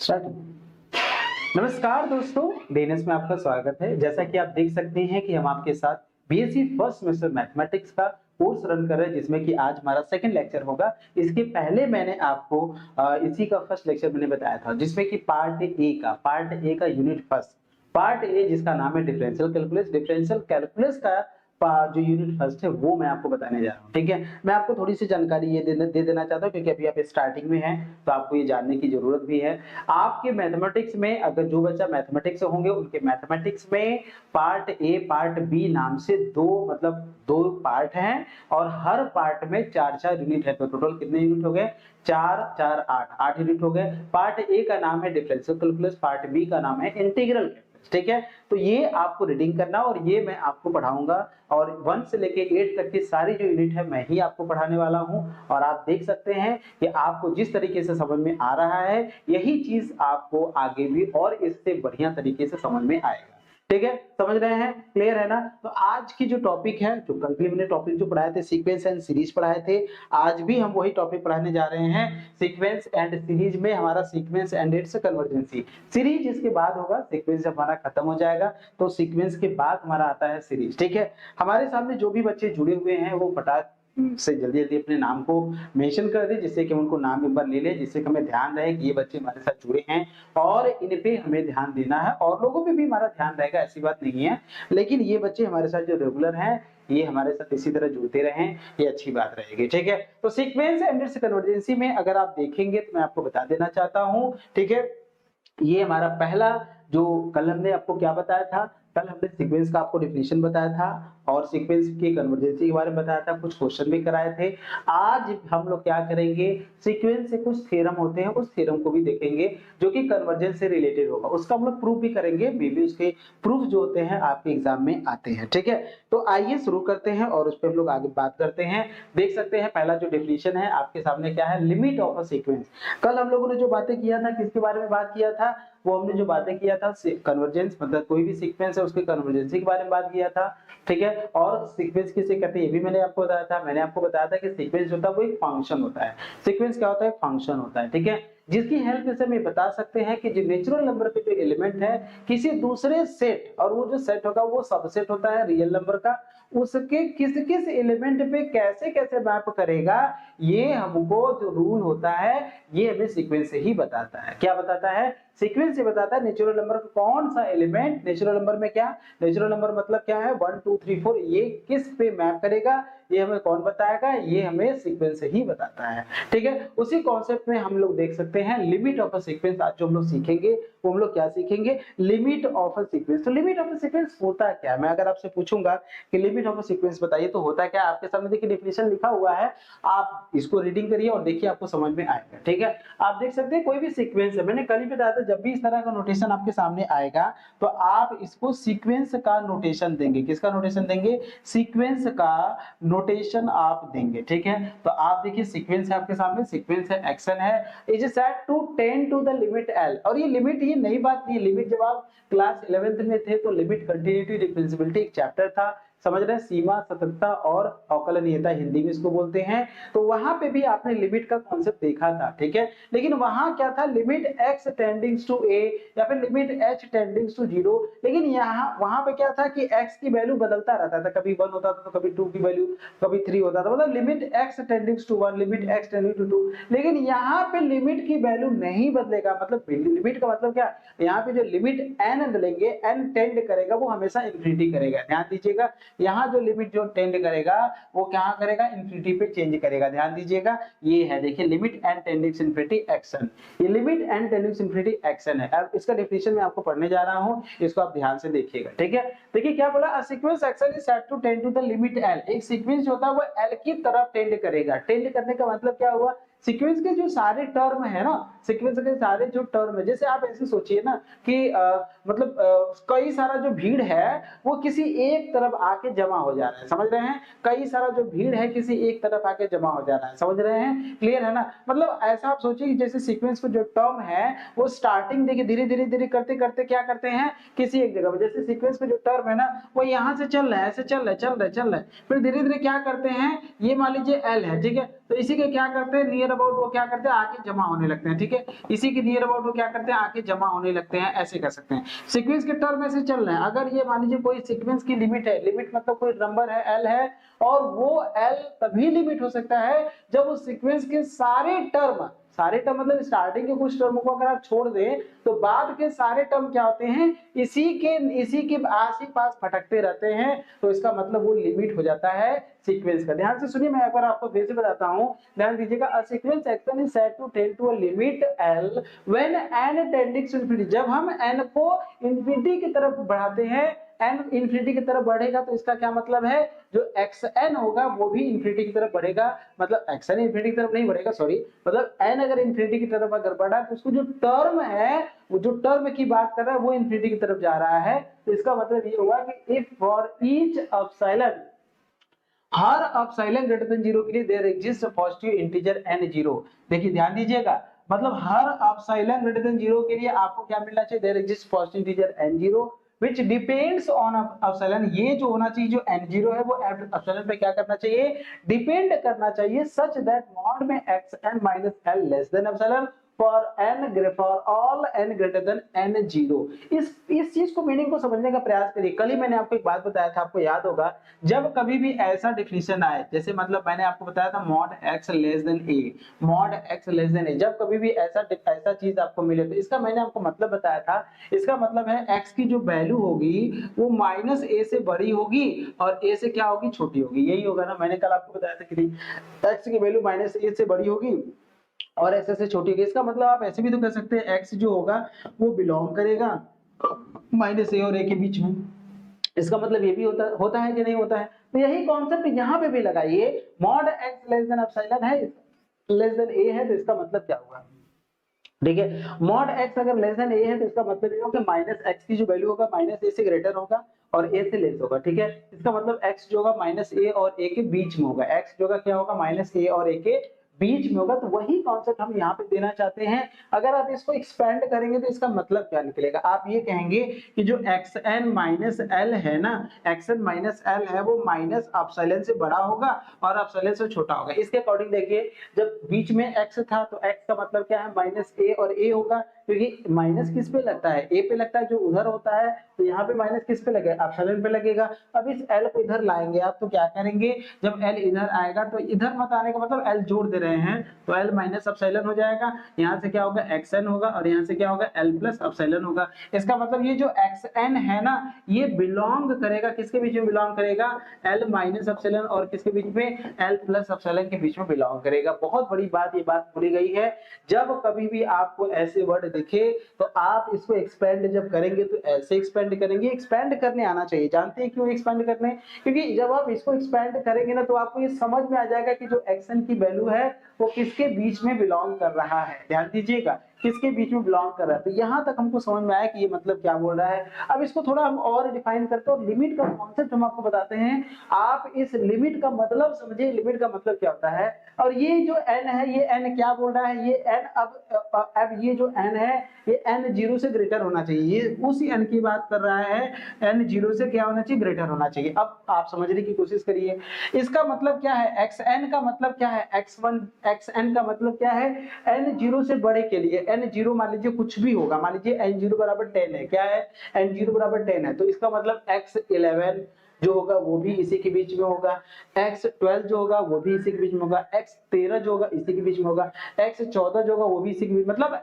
Start. नमस्कार दोस्तों, DNS में आपका स्वागत है। जैसा कि आप देख सकते हैं कि हम आपके साथ बीएससी फर्स्ट सेमेस्टर मैथमेटिक्स का कोर्स रन कर रहे हैं, जिसमें कि आज हमारा सेकंड लेक्चर होगा। इसके पहले मैंने आपको इसी का फर्स्ट लेक्चर मैंने बताया था, जिसमें कि पार्ट ए का यूनिट फर्स्ट, पार्ट ए जिसका नाम है डिफरेंशियल कैलकुलस। डिफरेंशियल कैलकुलस का जो यूनिट फर्स्ट है वो मैं आपको बताने जा रहा हूँ। ठीक है, मैं आपको थोड़ी सी जानकारी ये दे देना चाहता हूँ, क्योंकि अभी आप स्टार्टिंग में हैं तो आपको ये जानने की जरूरत भी है। आपके मैथमेटिक्स में अगर जो बच्चा मैथमेटिक्स से होंगे, उनके मैथमेटिक्स में पार्ट ए पार्ट बी नाम से दो पार्ट हैं, और हर पार्ट में 4-4 यूनिट है। तो टोटल कितने यूनिट हो गए? 4-4 8 यूनिट हो गए। पार्ट ए का नाम है डिफरेंशियल कैलकुलस, पार्ट बी का नाम है इंटीग्रल। ठीक है, तो ये आपको रीडिंग करना और ये मैं आपको पढ़ाऊंगा, और 1 से लेके 8 तक की सारी जो यूनिट है मैं ही आपको पढ़ाने वाला हूं। और आप देख सकते हैं कि आपको जिस तरीके से समझ में आ रहा है, यही चीज आपको आगे भी और इससे बढ़िया तरीके से समझ में आएगा। ठीक है, समझ रहे हैं? क्लियर है ना? तो आज की जो टॉपिक है, जो कल भी हमने टॉपिक जो पढ़ाए थे सीक्वेंस एंड सीरीज पढ़ाए थे, आज भी हम वही टॉपिक पढ़ाने जा रहे हैं। सीक्वेंस एंड सीरीज में हमारा सीक्वेंस एंड इट्स कन्वर्जेंसी। सीरीज इसके बाद होगा, सीक्वेंस हमारा खत्म हो जाएगा तो सीक्वेंस के बाद हमारा आता है सीरीज। ठीक है, हमारे सामने जो भी बच्चे जुड़े हुए हैं वो फटाक से जल्दी जल्दी अपने नाम को मेंशन कर दे, जिससे कि उनको नाम एक बार ले ले, जिससे कि हमें ध्यान रहे कि ये बच्चे हमारे साथ जुड़े हैं और इन पे हमें ध्यान देना है। और लोगों पे भी हमारा ध्यान रहेगा, ऐसी बात नहीं है, लेकिन ये बच्चे हमारे साथ जो रेगुलर हैं ये हमारे साथ इसी तरह जुड़ते रहें, ये अच्छी बात रहेगी। ठीक है, तो सीक्वेंस एंड इट्स कन्वर्जेंसी में अगर आप देखेंगे तो मैं आपको बता देना चाहता हूं। ठीक है, ये हमारा पहला जो कल हमने आपको क्या बताया था, कल हमने सीक्वेंस का आपको डेफिनेशन बताया था और सीक्वेंस की कन्वर्जेंसी के बारे में बताया था, कुछ क्वेश्चन भी कराए थे। आज हम लोग क्या करेंगे, सीक्वेंस से कुछ थ्योरम होते हैं, उस थ्योरम को भी देखेंगे जो कि कन्वर्जेंस से रिलेटेड होगा, उसका हम लोग प्रूफ भी करेंगे। मे बी उसके प्रूफ जो होते हैं आपके एग्जाम में आते हैं। ठीक है, तो आइए शुरू करते हैं और उस पर हम लोग आगे बात करते हैं। देख सकते हैं पहला जो डेफिनेशन है आपके सामने क्या है, लिमिट ऑफ अ सीक्वेंस। कल हम लोगों ने जो बातें किया था, किसके बारे में बात किया था, वो हमने जो बातें किया था कन्वर्जेंस, मतलब कोई भी सीक्वेंस है उसके कन्वर्जेंसी के बारे में बात किया था। ठीक है, और सीक्वेंस किसे कहते हैं ये भी मैंने आपको बताया था। मैंने आपको बताया था कि सीक्वेंस होता है वो एक फंक्शन होता है। सीक्वेंस क्या होता है? फंक्शन होता है। ठीक है, जिसकी हेल्प से हम ये बता सकते हैं कि जो नेचुरल नंबर के जो एलिमेंट है किसी दूसरे सेट, और वो जो सेट होगा वो सबसेट होता है रियल नंबर का, उसके किस किस एलिमेंट पे कैसे कैसे मैप करेगा, ये हमको जो रूल होता है ये हमें सीक्वेंस से ही बताता है। क्या बताता है? सीक्वेंस से बताता है नेचुरल नंबर का कौन सा एलिमेंट, नेचुरल नंबर में क्या, नेचुरल नंबर मतलब क्या है, 1 2 3 4, ये किस पे मैप करेगा ये हमें कौन बताएगा, ये हमें सीक्वेंस से ही बताता है। ठीक है, उसी कॉन्सेप्ट में हम लोग देख सकते हैं लिमिट ऑफ अ सीक्वेंस। आज जो हम लोग सीखेंगे वो हम लोग क्या सीखेंगे, लिमिट ऑफ अ सीक्वेंस। तो लिमिट ऑफ अ सीक्वेंस होता क्या है, मैं अगर आपसे पूछूंगा कि लिमिट ऑफ अ सीक्वेंस बताइए तो होता क्या है, आपके सामने देखिए डेफिनेशन लिखा हुआ है, आप इसको रीडिंग करिए और देखिए आपको समझ में आएगा। ठीक है, आप देख सकते हैं कोई भी सीक्वेंस है, मैंने कल ही बताया था जब भी इस तरह का नोटेशन आपके सामने आएगा तो आप इसको सीक्वेंस का नोटेशन देंगे। किसका नोटेशन देंगे? सीक्वेंस का नोटेशन आप देंगे। ठीक है, तो आप देखिए सीक्वेंस है आपके सामने, सीक्वेंस है, एक्शन है, is set to tend to the limit L. और ये लिमिट ये नई बात नहीं है, लिमिट जब आप क्लास 11th में थे तो लिमिट कंटिन्यूटी डिफरेंशिएबिलिटी एक चैप्टर था, समझ रहे हैं, सीमा सततता और अवकलनीयता हिंदी में इसको बोलते हैं, तो वहां पे भी आपने लिमिट का कॉन्सेप्ट देखा था। ठीक है, लेकिन वहां क्या था, limit x tendings to a या फिर लिमिट h टेंडिंग्स टू 0, लेकिन यहाँ वहां पे क्या था कि x की वैल्यू बदलता रहता था, कभी 1 होता था तो कभी 2 की वैल्यू, कभी 3 होता था, मतलब limit x tendings to 1, limit x tending to 2। लेकिन यहाँ पे लिमिट की वैल्यू नहीं बदलेगा, मतलब लिमिट का मतलब क्या, यहाँ पे जो लिमिट n लेंगे, n टेंड करेगा वो हमेशा इंफिनिटी करेगा। ध्यान दीजिएगा, यहाँ जो लिमिट जो टेंड करेगा वो क्या करेगा, इंफिनिटी पे चेंज करेगा। ध्यान दीजिएगा, ये है देखिए लिमिट n टेंडिंग्स इंफिनिटी एक्शन, ये लिमिट n टेंडिंग्स इंफिनिटी एक्शन है। अब इसका डेफिनेशन मैं आपको पढ़ने जा रहा हूं, इसको आप ध्यान से देखिएगा। ठीक है, देखिए क्या बोला, a sequence x n is set to tend to the limit l। एक सीक्वेंस जो होता है वो l की तरफ टेंड करेगा। टेंड करने का मतलब क्या हुआ, सीक्वेंस के जो सारे टर्म है ना, सीक्वेंस के सारे जो टर्म है, जैसे आप ऐसे सोचिए ना कि मतलब कई सारा जो भीड़ है वो किसी एक तरफ आके जमा हो जा रहा है, समझ रहे हैं, कई सारा जो भीड़ है किसी एक तरफ आके जमा हो जा रहा है, समझ रहे हैं, क्लियर है ना। मतलब ऐसा आप सोचिए कि जैसे सीक्वेंस को जो टर्म है वो स्टार्टिंग देखिए धीरे धीरे धीरे करते करते क्या करते हैं किसी एक जगह पर, जैसे सीक्वेंस में जो टर्म है ना वो यहाँ से चल रहा है, ऐसे चल रहा है, फिर धीरे धीरे क्या करते हैं, ये मान लीजिए एल है, ठीक है, तो इसी के क्या करते हैं, नियर नियर अबाउट वो क्या करते हैं, आके जमा होने लगते हैं, ठीक है, इसी के नियर अबाउट वो क्या करते हैं, आके जमा होने लगते हैं, ऐसे कर सकते हैं। सीक्वेंस के टर्म ऐसे चल रहे हैं, अगर ये मान लीजिए कोई सीक्वेंस की लिमिट है, लिमिट मतलब कोई नंबर है एल है, और वो एल तभी लिमिट हो सकता है जब उस सीक्वेंस के सारे टर्म मतलब स्टार्टिंग के कुछ टर्म को अगर आप छोड़ दें तो बाद के सारे टर्म क्या होते हैं, इसी के आस ही पास भटकते रहते हैं, तो इसका मतलब वो लिमिट हो जाता है सीक्वेंस का। ध्यान से सुनिए, मैं एक बार आपको फिर से बताता हूं, ध्यान दीजिएगा। A sequence x n is said to tend to a limit L when n tending to infinity, जब हम एन को इंफिनिटी की तरफ बढ़ाते हैं, एन इंफिनिटी की तरफ बढ़ेगा तो इसका क्या मतलब है, जो एक्स एन होगा वो भी इंफिनिटी की तरफ बढ़ेगा, मतलब एक्स एन इंफिनिटी की तरफ नहीं बढ़ेगा, सॉरी, मतलब एन अगर इंफिनिटी की तरफ अगर बढ़ा तो उसको जो टर्म है, वो जो टर्म की बात कर रहा है वो इंफिनिटी की तरफ जा रहा है, तो इसका मतलब ये होगा कि इफ फॉर ईच एप्सिलॉन, हर एप्सिलॉन ग्रेटर देन 0 के लिए there exist positive integer n 0। देखिए ध्यान दीजिएगा, मतलब हर एप्सिलॉन ग्रेटर देन 0 के लिए आपको क्या मिलना चाहिए, there exist positive integer n 0 which depends on epsilon, ये जो होना चाहिए जो n 0 है वो एप्सिलॉन पे क्या करना चाहिए, डिपेंड करना चाहिए, सच दैट मॉड में xn - l less than epsilon for all n greater than n 0। इस चीज को, मीनिंग को समझने का प्रयास करिए। कल ही मैंने आपको एक बात बताया था, आपको याद होगा, जब कभी भी ऐसा डिफिनेशन आए, जैसे मतलब मैंने आपको बताया था mod x less than a, mod x less than a, जब कभी भी ऐसा चीज आपको मिले तो इसका मैंने आपको मतलब बताया था, इसका मतलब है x की जो वैल्यू होगी वो -a से बड़ी होगी और a से क्या होगी, छोटी होगी, यही होगा ना, मैंने कल आपको बताया था कि x की वैल्यू -a से बड़ी होगी और ऐसे से छोटी होगी। इसका मतलब आप ऐसे भी तो कर सकते हैं, x जो होगा वो बिलोंग करेगा -a और a के बीच में, इसका मतलब ये भी होता है कि नहीं होता है, तो यही कॉन्सेप्ट यहाँ पे भी लगाइए, mod x less than epsilon है, लेस देन a है, तो इसका मतलब क्या होगा, ठीक है, मॉड x अगर लेस देन a है तो इसका मतलब ये होगा कि माइनस x की जो वैल्यू होगा -a से ग्रेटर होगा और a से लेस होगा, ठीक है, इसका मतलब x जो होगा -a और a के बीच में होगा, x जो होगा क्या होगा, -a और a के बीच में होगा, तो वही कॉन्सेप्ट हम यहाँ पे देना चाहते हैं। अगर आप इसको एक्सपेंड करेंगे तो इसका मतलब क्या निकलेगा, आप ये कहेंगे कि जो xn - l है ना, xn - l है वो माइनस एप्सिलॉन से बड़ा होगा और एप्सिलॉन से छोटा होगा। इसके अकॉर्डिंग देखिए, जब बीच में x था तो x का मतलब क्या है, -a और a होगा, क्योंकि माइनस किस पे लगता है, a पे लगता है, जो उधर होता है, तो यहाँ पे माइनस किस पे लगेगा, एप्सिलॉन पे लगेगा। अब इस l को इधर लाएंगे आप, तो क्या करेंगे, जब l इधर आएगा तो इधर मत आने का मतलब l जोड़ दे रहे हैं, तो l माइनस एप्सिलॉन हो जाएगा, यहाँ से क्या होगा xn होगा और यहाँ से क्या होगा l प्लस एप्सिलॉन होगा। इसका मतलब ये जो xn है ना, ये बिलोंग करेगा किसके बीच में, बिलोंग करेगा l माइनस एप्सिलॉन और किसके बीच में, l प्लस एप्सिलॉन के बीच में बिलोंग करेगा। बहुत बड़ी बात, ये बात भूली गई है, जब कभी भी आपको ऐसे वर्ड दिखे तो आप इसको एक्सपेंड जब करेंगे तो ऐसे एक्सपेंड करेंगे, एक्सपेंड करने आना चाहिए। जानते हैं क्यों एक्सपेंड करने, क्योंकि जब आप इसको एक्सपेंड करेंगे ना तो आपको ये समझ में आ जाएगा कि जो एक्शन की वैल्यू है वो किसके बीच में बिलोंग कर रहा है, ध्यान दीजिएगा, किसके बीच में बिलोंग कर रहा है। तो यहां तक हमको समझ में आया कि ये मतलब क्या बोल रहा है। अब इसको थोड़ा हम और डिफाइन करते हैं और लिमिट का कॉन्सेप्ट हम आपको बताते हैं, आप इस लिमिट का मतलब समझिए, लिमिट का मतलब क्या होता है। और ये जो n है, ये n क्या बोल रहा है, ये n अब ये जो n है ये n 0 से ग्रेटर होना चाहिए, ये उसी n की बात कर रहा है, n 0 से क्या होना चाहिए, ग्रेटर होना चाहिए। अब आप समझने की कोशिश करिए, इसका मतलब क्या है, xn का मतलब क्या है, xn का मतलब क्या है, n 0 से बड़े के लिए, n 0 मान लीजिए कुछ भी होगा, मान लीजिए n 0 बराबर 10 है, क्या है, n 0 बराबर 10 है, तो इसका मतलब x11 जो होगा वो भी इसी के बीच में होगा, x12 जो होगा वो भी इसी के बीच में होगा, x13 जो होगा इसी के बीच में होगा, x14 जो होगा वो भी इसी के बीच, मतलब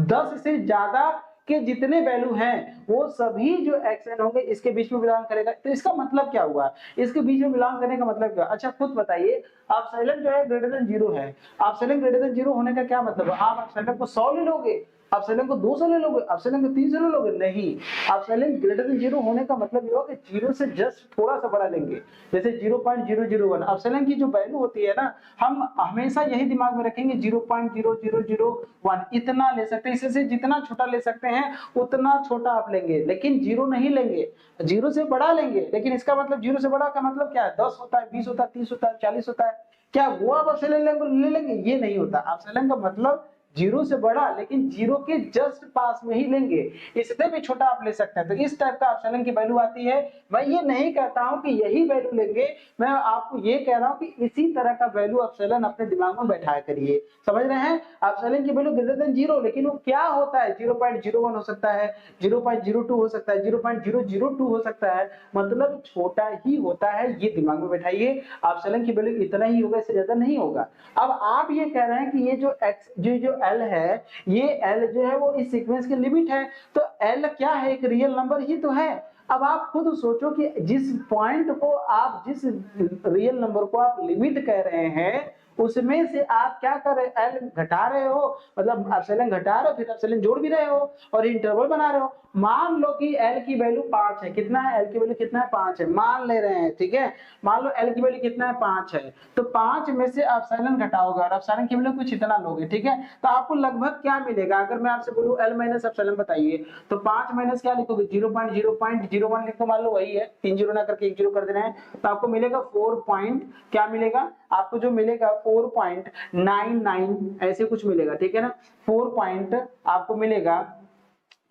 10 से ज्यादा के जितने वैल्यू हैं वो सभी जो xn होंगे इसके बीच में बिलोंग करेगा। तो इसका मतलब क्या हुआ, इसके बीच में बिलोंग करने का मतलब क्या, अच्छा खुद बताइए, एप्सिलॉन जो है ग्रेटर देन 0 है, एप्सिलॉन ग्रेटर देन 0 होने का क्या मतलब है, आप एप्सिलॉन को 100 ले लोगे, एप्सिलॉन को 200 ले लोगे, एप्सिलॉन को 300 ले लोगे, नहीं, एप्सिलॉन ग्रेटर देन 0 होने का मतलब ये होगा कि 0 से जस्ट थोड़ा सा बड़ा लेंगे, जैसे 0.001 एप्सिलॉन की जो वैल्यू होती है ना, हम हमेशा यही दिमाग में रखेंगे 0.0001 इतना ले सकते हैं, इससे जितना छोटा ले सकते हैं उतना छोटा आप लेंगे, लेकिन 0 नहीं लेंगे, 0 से बड़ा लेंगे। लेकिन इसका मतलब 0 से बड़ा का मतलब क्या है, 10 होता है, 20 होता है, 30 होता है, 40 होता है, क्या वो आप एप्सिलॉन ले लेंगे, ये नहीं होता। एप्सिलॉन का मतलब जीरो से बड़ा लेकिन जीरो के जस्ट पास में ही लेंगे, इससे भी छोटा आप ले सकते हैं। तो इस टाइप का एप्सिलॉन की वैल्यू आती है। मैं ये नहीं कहता हूं कि यही वैल्यू लेंगे, मैं आपको ये कह रहा हूं कि इसी तरह का वैल्यू एप्सिलॉन अपने दिमाग में बैठाया करिए, समझ रहे हैं। एप्सिलॉन की वैल्यू ग्रेटर देन जीरो, लेकिन वो क्या होता है, 0.01 हो सकता है, 0.02 हो सकता है, 0.002 हो सकता है, मतलब छोटा ही होता है, ये दिमाग में बैठाइए। एप्सिलॉन की वैल्यू इतना ही होगा, इससे ज्यादा नहीं होगा। अब आप ये कह रहे हैं कि ये जो x जो l है, ये l जो है वो इस सीक्वेंस की लिमिट है, तो l क्या है, एक रियल नंबर ही तो है। अब आप खुद सोचो कि जिस पॉइंट को आप, जिस रियल नंबर को आप लिमिट कह रहे हैं, उसमें से आप क्या कर रहे हो, एल घटा रहे हो, मतलब एप्सिलॉन घटा रहे हो, फिर एप्सिलॉन जोड़ भी रहे हो और इंटरवल बना रहे हो। मान लो कि एल की वैल्यू 5 है, कितना है, एल की वैल्यू कितना है, 5 है, मान ले रहे हैं, ठीक है। मान लो एल की वैल्यू कितना है, 5 है, तो 5 में से एप्सिलॉन घटाओगे और एप्सिलॉन की वैल्यू कुछ इतना लोगे, ठीक है। तो आपको लगभग क्या मिलेगा, अगर मैं आपसे बोलूं एल माइनस एप्सिलॉन बताइए, तो 5 माइनस क्या लिखोगे, 0.0.01 लिखो, मान लो वही है, 3 जीरो ना करके 1 जीरो कर देना है, तो आपको मिलेगा 4 पॉइंट, क्या मिलेगा आपको, जो मिलेगा 4.99 ऐसे कुछ मिलेगा, ठीक है ना। 4 पॉइंट आपको मिलेगा,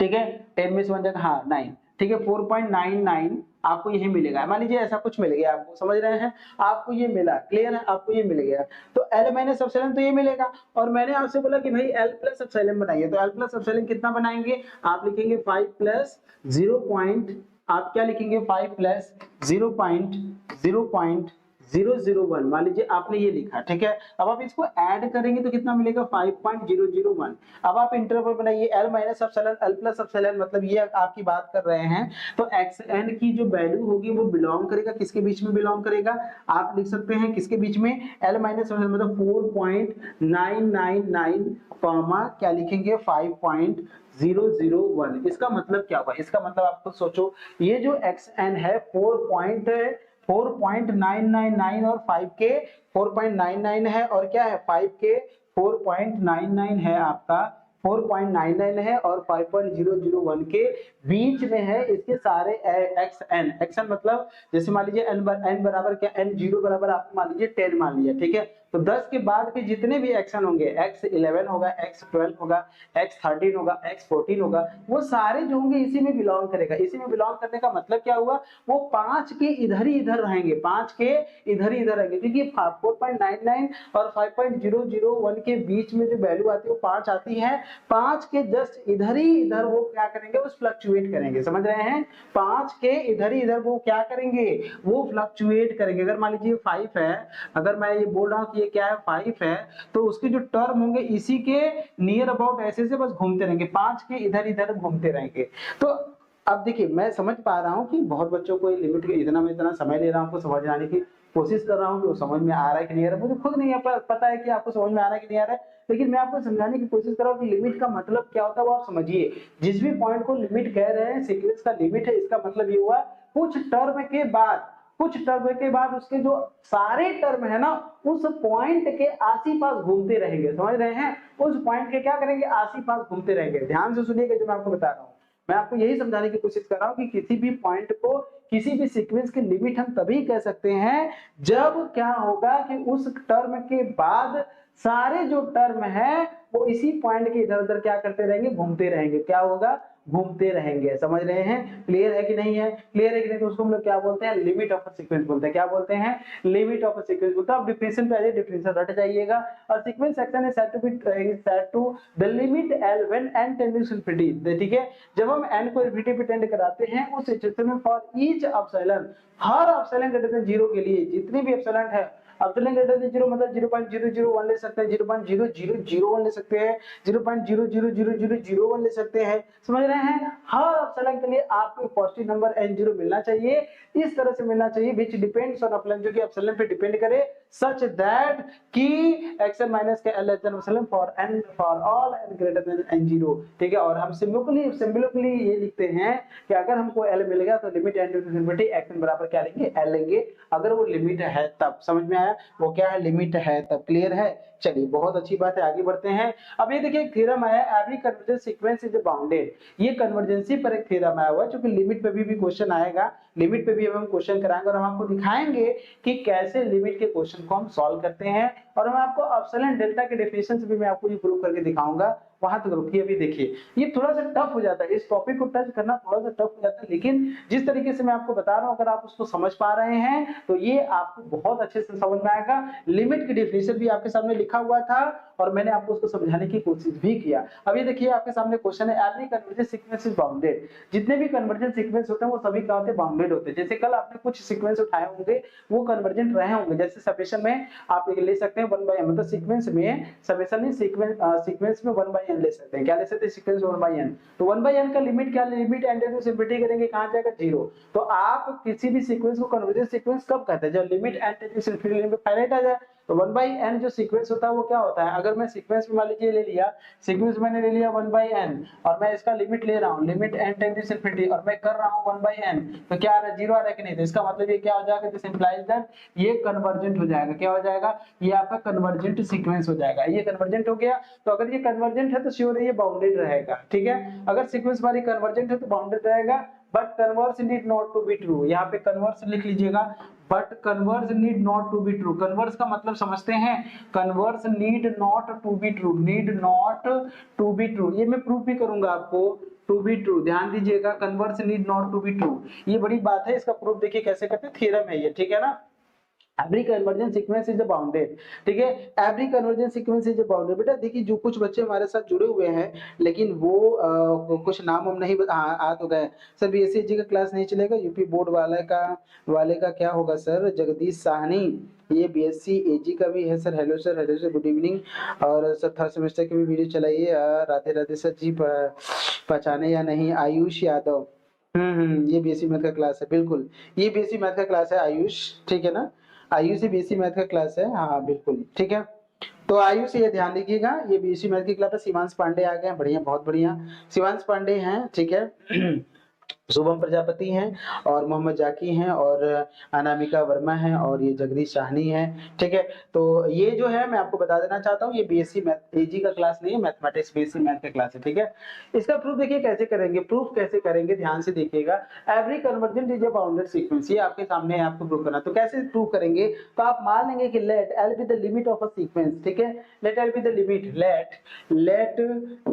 ठीक है, 10 में से 1 जाएगा, हाँ 9, ठीक है, 4.99 आपको यही मिलेगा, मान लीजिए ऐसा कुछ मिल गया आपको, समझ रहे हैं, आपको ये मिला, क्लियर है, आपको ये मिल गया। तो L माइनस एप्सिलॉन तो ये मिलेगा, और मैंने आपसे बोला कि भाई L प्लस एप्सिलॉन बनाइए, तो L प्लस एप्सिलॉन कितना बनाएंगे, आप लिखेंगे 5 प्लस 0 पॉइंट, आप क्या लिखेंगे, 5 प्लस 0.001, मान लीजिए आपने ये लिखा, ठीक है। अब आप इसको ऐड करेंगे तो कितना मिलेगा, 5.001। अब आप इंटरवल बनाइए, L minus epsilon L plus epsilon, मतलब ये आपकी बात कर रहे हैं, तो xn की जो वैल्यू होगी वो बिलोंग करेगा, किसके बीच में बिलोंग करेगा, आप लिख सकते हैं किसके बीच में, L माइनस एप्सिलॉन मतलब 4.999 कॉमा क्या लिखेंगे, 5.001। इसका मतलब क्या होगा, इसका मतलब आप खुद सोचो, ये जो xn है 4.999 और 5 के 4.99 है, और क्या है 5 के 4.99 है, आपका 4.99 है और 5.001 के बीच में है, इसके सारे xn मतलब जैसे मान लीजिए n बराबर क्या, n जीरो बराबर आप मान लीजिए 10 मान लीजिए, ठीक है। तो 10 के बाद के जितने भी xn होंगे, x11 होगा, x12 होगा, x13 होगा, x14 होगा, वो सारे जो होंगे इसी में बिलोंग करेगा। इसी में बिलोंग करने का मतलब क्या हुआ, वो 5 के इधर ही इधर रहेंगे, 5 के इधर ही इधर रहेंगे, क्योंकि 4.99 और 5.001 के बीच में जो वैल्यू आती है वो 5 आती है, 5 के जस्ट इधर ही इधर वो क्या करेंगे, वो फ्लक्चुएट करेंगे, समझ रहे हैं। 5 के इधर ही इधर वो क्या करेंगे, वो फ्लक्चुएट करेंगे। अगर मान लीजिए 5 है, अगर मैं ये बोल रहा हूँ कि ये क्या है 5 है, तो उसके जो टर्म होंगे इसी के नियर अबाउट ऐसे से बस घूमते रहेंगे, 5 के इधर इधर घूमते रहेंगे। तो अब देखिए मैं समझ पा रहा हूँ कि बहुत बच्चों को लिमिट इतना मैं इतना समय ले रहा हूँ आपको समझाने की कोशिश कर रहा हूँ कि वो समझ में आ रहा है कि नहीं आ रहा है, मुझे खुद नहीं पता है कि आपको समझ में आ रहा है कि नहीं आ रहा है, लेकिन मैं आपको समझाने की कोशिश कर रहा हूँ कि लिमिट का मतलब क्या होता है वो आप समझिए। जिस भी पॉइंट को लिमिट कह रहे हैं, सीक्वेंस का लिमिट है, इसका मतलब ये हुआ कुछ टर्म के बाद उसके जो सारे टर्म है ना, उस पॉइंट के आस-पास घूमते रहेंगे, समझ रहे हैं, उस पॉइंट के क्या करेंगे, आस-पास घूमते रहेंगे। ध्यान से सुनिएगा जो मैं आपको बता रहा हूँ, मैं आपको यही समझाने की कोशिश कर रहा हूं कि किसी भी पॉइंट को, किसी भी सीक्वेंस की लिमिट हम तभी कह सकते हैं जब क्या होगा कि उस टर्म के बाद सारे जो टर्म है वो इसी पॉइंट के इधर उधर क्या करते रहेंगे, घूमते रहेंगे, क्या होगा, घूमते रहेंगे। समझ रहे हैं, क्लियर है कि नहीं है, क्लियर है कि नहीं, तो उसको हम लोग क्या बोलते हैं, लिमिट ऑफ अ सीक्वेंस बोलते हैं, क्या बोलते हैं, लिमिट ऑफ अ सीक्वेंस बोलते हैं। आप डिफिनेशन पे आ जाइए, डिफिनेशन रट जाइएगा। और sequence x n is said to be said to the limit l when n tends to infinity, ठीक है। जब हम n को इन्फिनिटी पे टेंड कराते हैं उस सिचुएशन में फॉर ईच एप्सिलॉन, हर एप्सिलॉन ग्रेटर देन 0 के लिए, जितने भी एप्सिलॉन है, एप्सिलॉन ग्रेटर देन 0 मतलब 0.001 ले सकते हैं, 0.0001 ले सकते हैं, 0.00001 ले सकते हैं, समझ रहे हैं। हर एप्सिलॉन के लिए आपको पॉजिटिव नंबर n0 मिलना चाहिए, इस तरह से मिलना चाहिए, which depends on एप्सिलॉन, जो कि एप्सिलॉन पे डिपेंड करे, such that कि xn minus के l less than epsilon for all n greater than n0, ठीक है। और हम सिंबलिकली ये लिखते हैं कि अगर हमको l मिल गया तो limit n to infinity xn बराबर क्या लेंगे, l लेंगे, अगर वो लिमिट है तब, समझ में आया, वो क्या है, लिमिट है तब, क्लियर है चलिए बहुत अच्छी बात है, आगे बढ़ते हैं। अब ये देखिए एक थ्योरम आया, every convergence sequence is bounded. ये कन्वर्जेंसी पर एक थ्योरम आया हुआ है, जो कि लिमिट पे भी क्वेश्चन आएगा, लिमिट पे भी हम क्वेश्चन कराएंगे और हम आपको दिखाएंगे कि कैसे लिमिट के क्वेश्चन को हम सॉल्व करते हैं, और मैं आपको एप्सिलॉन डेल्टा के डेफिनेशन से भी मैं आपको ये प्रूव करके दिखाऊंगा। वहां तक रुकिए, अभी देखिए ये थोड़ा सा टफ हो जाता है, इस टॉपिक को टच करना थोड़ा सा टफ हो जाता है, लेकिन जिस तरीके से मैं आपको बता रहा हूं अगर आप उसको समझ पा रहे हैं तो ये आपको बहुत अच्छे से समझ में आएगा। लिमिट की डेफिनेशन भी आपके सामने लिखा हुआ था और मैंने आपको उसको समझाने की कोशिश भी किया। अब ये देखिए आपके सामने क्वेश्चन है, every convergent sequence is bounded. जितने भी कन्वर्जेंट सीक्वेंस होते हैं वो सभी क्या होते हैं, बाउंडेड होते हैं। जैसे कल आपने कुछ सीक्वेंस उठाए होंगे वो कन्वर्जेंट रहे होंगे, जैसे समेशन में आप ले सकते हैं 1/n, मतलब सीक्वेंस में समेशन नहीं, सीक्वेंस में 1/n ले सकते हैं। क्या ले सकते हैं, सीक्वेंस 1/n। तो 1/n का लिमिट क्या, limit n tend to infinity करेंगे कहां जाएगा, 0। तो आप किसी भी सीक्वेंस को कन्वर्जेंट सीक्वेंस कब कहते हैं, जब limit n tend to infinity में फाइनाइट आ जाए। तो 1/n जो सीक्वेंस होता है वो क्या होता है, अगर मैं सीक्वेंस में मान लीजिए ले लिया, सीक्वेंस मैंने ले लिया 1/n और मैं इसका लिमिट ले रहा हूं, limit n tend to infinity, और मैं कर रहा हूं 1/n, तो क्या आ रहा है, 0 आ रहा है कि नहीं। तो इसका मतलब ये क्या हो जाएगा, दिस इंप्लाइज दैट ये कन्वर्जेंट हो जाएगा। क्या हो जाएगा, ये आपका कन्वर्जेंट सीक्वेंस हो जाएगा। ये कन्वर्जेंट हो गया, तो अगर ये कन्वर्जेंट है तो श्योर है ये बाउंडेड रहेगा, ठीक है। अगर सीक्वेंस हमारी कन्वर्जेंट है तो बाउंडेड रहेगा, but converse need not to be true. यहाँ पे कन्वर्स लिख लीजिएगा, but converse need not to be true. Converse का मतलब समझते हैं, converse need not to be true, need not to be true. ये मैं प्रूफ भी करूंगा आपको, टू बी ट्रू, ध्यान दीजिएगा, converse need not to be true, ये बड़ी बात है। इसका प्रूफ देखिए कैसे करते हैं, थ्योरम है ये, ठीक है ना। Every convergent sequence is bounded, ठीक है। Every convergent sequence is bounded. बेटा देखिए जो कुछ बच्चे हमारे साथ जुड़े हुए हैं लेकिन वो कुछ नाम हम नहीं आ तो गए सर, बीएससी का क्लास नहीं चलेगा, यूपी बोर्ड वाले का क्या होगा सर, जगदीश साहनी, ये बीएससी एजी का भी है sir. Hello sir, good evening. और सर थर्ड सेमेस्टर की भी वीडियो चलाइए। राधे राधे सर जी, पहचाने या नहीं, आयुष यादव। ये बीएससी मैथ का क्लास है, बिल्कुल ये बीएससी मैथ का क्लास है आयुष, ठीक है ना। आयुष बीएससी मैथ का क्लास है, हाँ बिल्कुल ठीक है। तो आयुष ये ध्यान रखिएगा, ये बीएससी मैथ की क्लास है। शिवांश पांडे आ गए हैं, बढ़िया, बहुत बढ़िया, शिवांश पांडे हैं, ठीक है। शुभम प्रजापति हैं और मोहम्मद जाकी हैं और अनामिका वर्मा हैं और ये जगदीश साहनी है, ठीक है। तो ये जो है मैं आपको बता देना चाहता हूँ, ये बीएससी मैथ एजी का क्लास नहीं है, मैथमेटिक्स बीएससी मैथ का क्लास है, ठीक है। इसका प्रूफ देखिए कैसे करेंगे, प्रूफ कैसे करेंगे, ध्यान से देखिएगा। Every convergent is a bounded sequence, ये आपके सामने है, आपको प्रूफ करना। तो कैसे प्रूव करेंगे, तो आप मान लेंगे कि let L be the limit of a sequence, ठीक है। Let L be the limit, let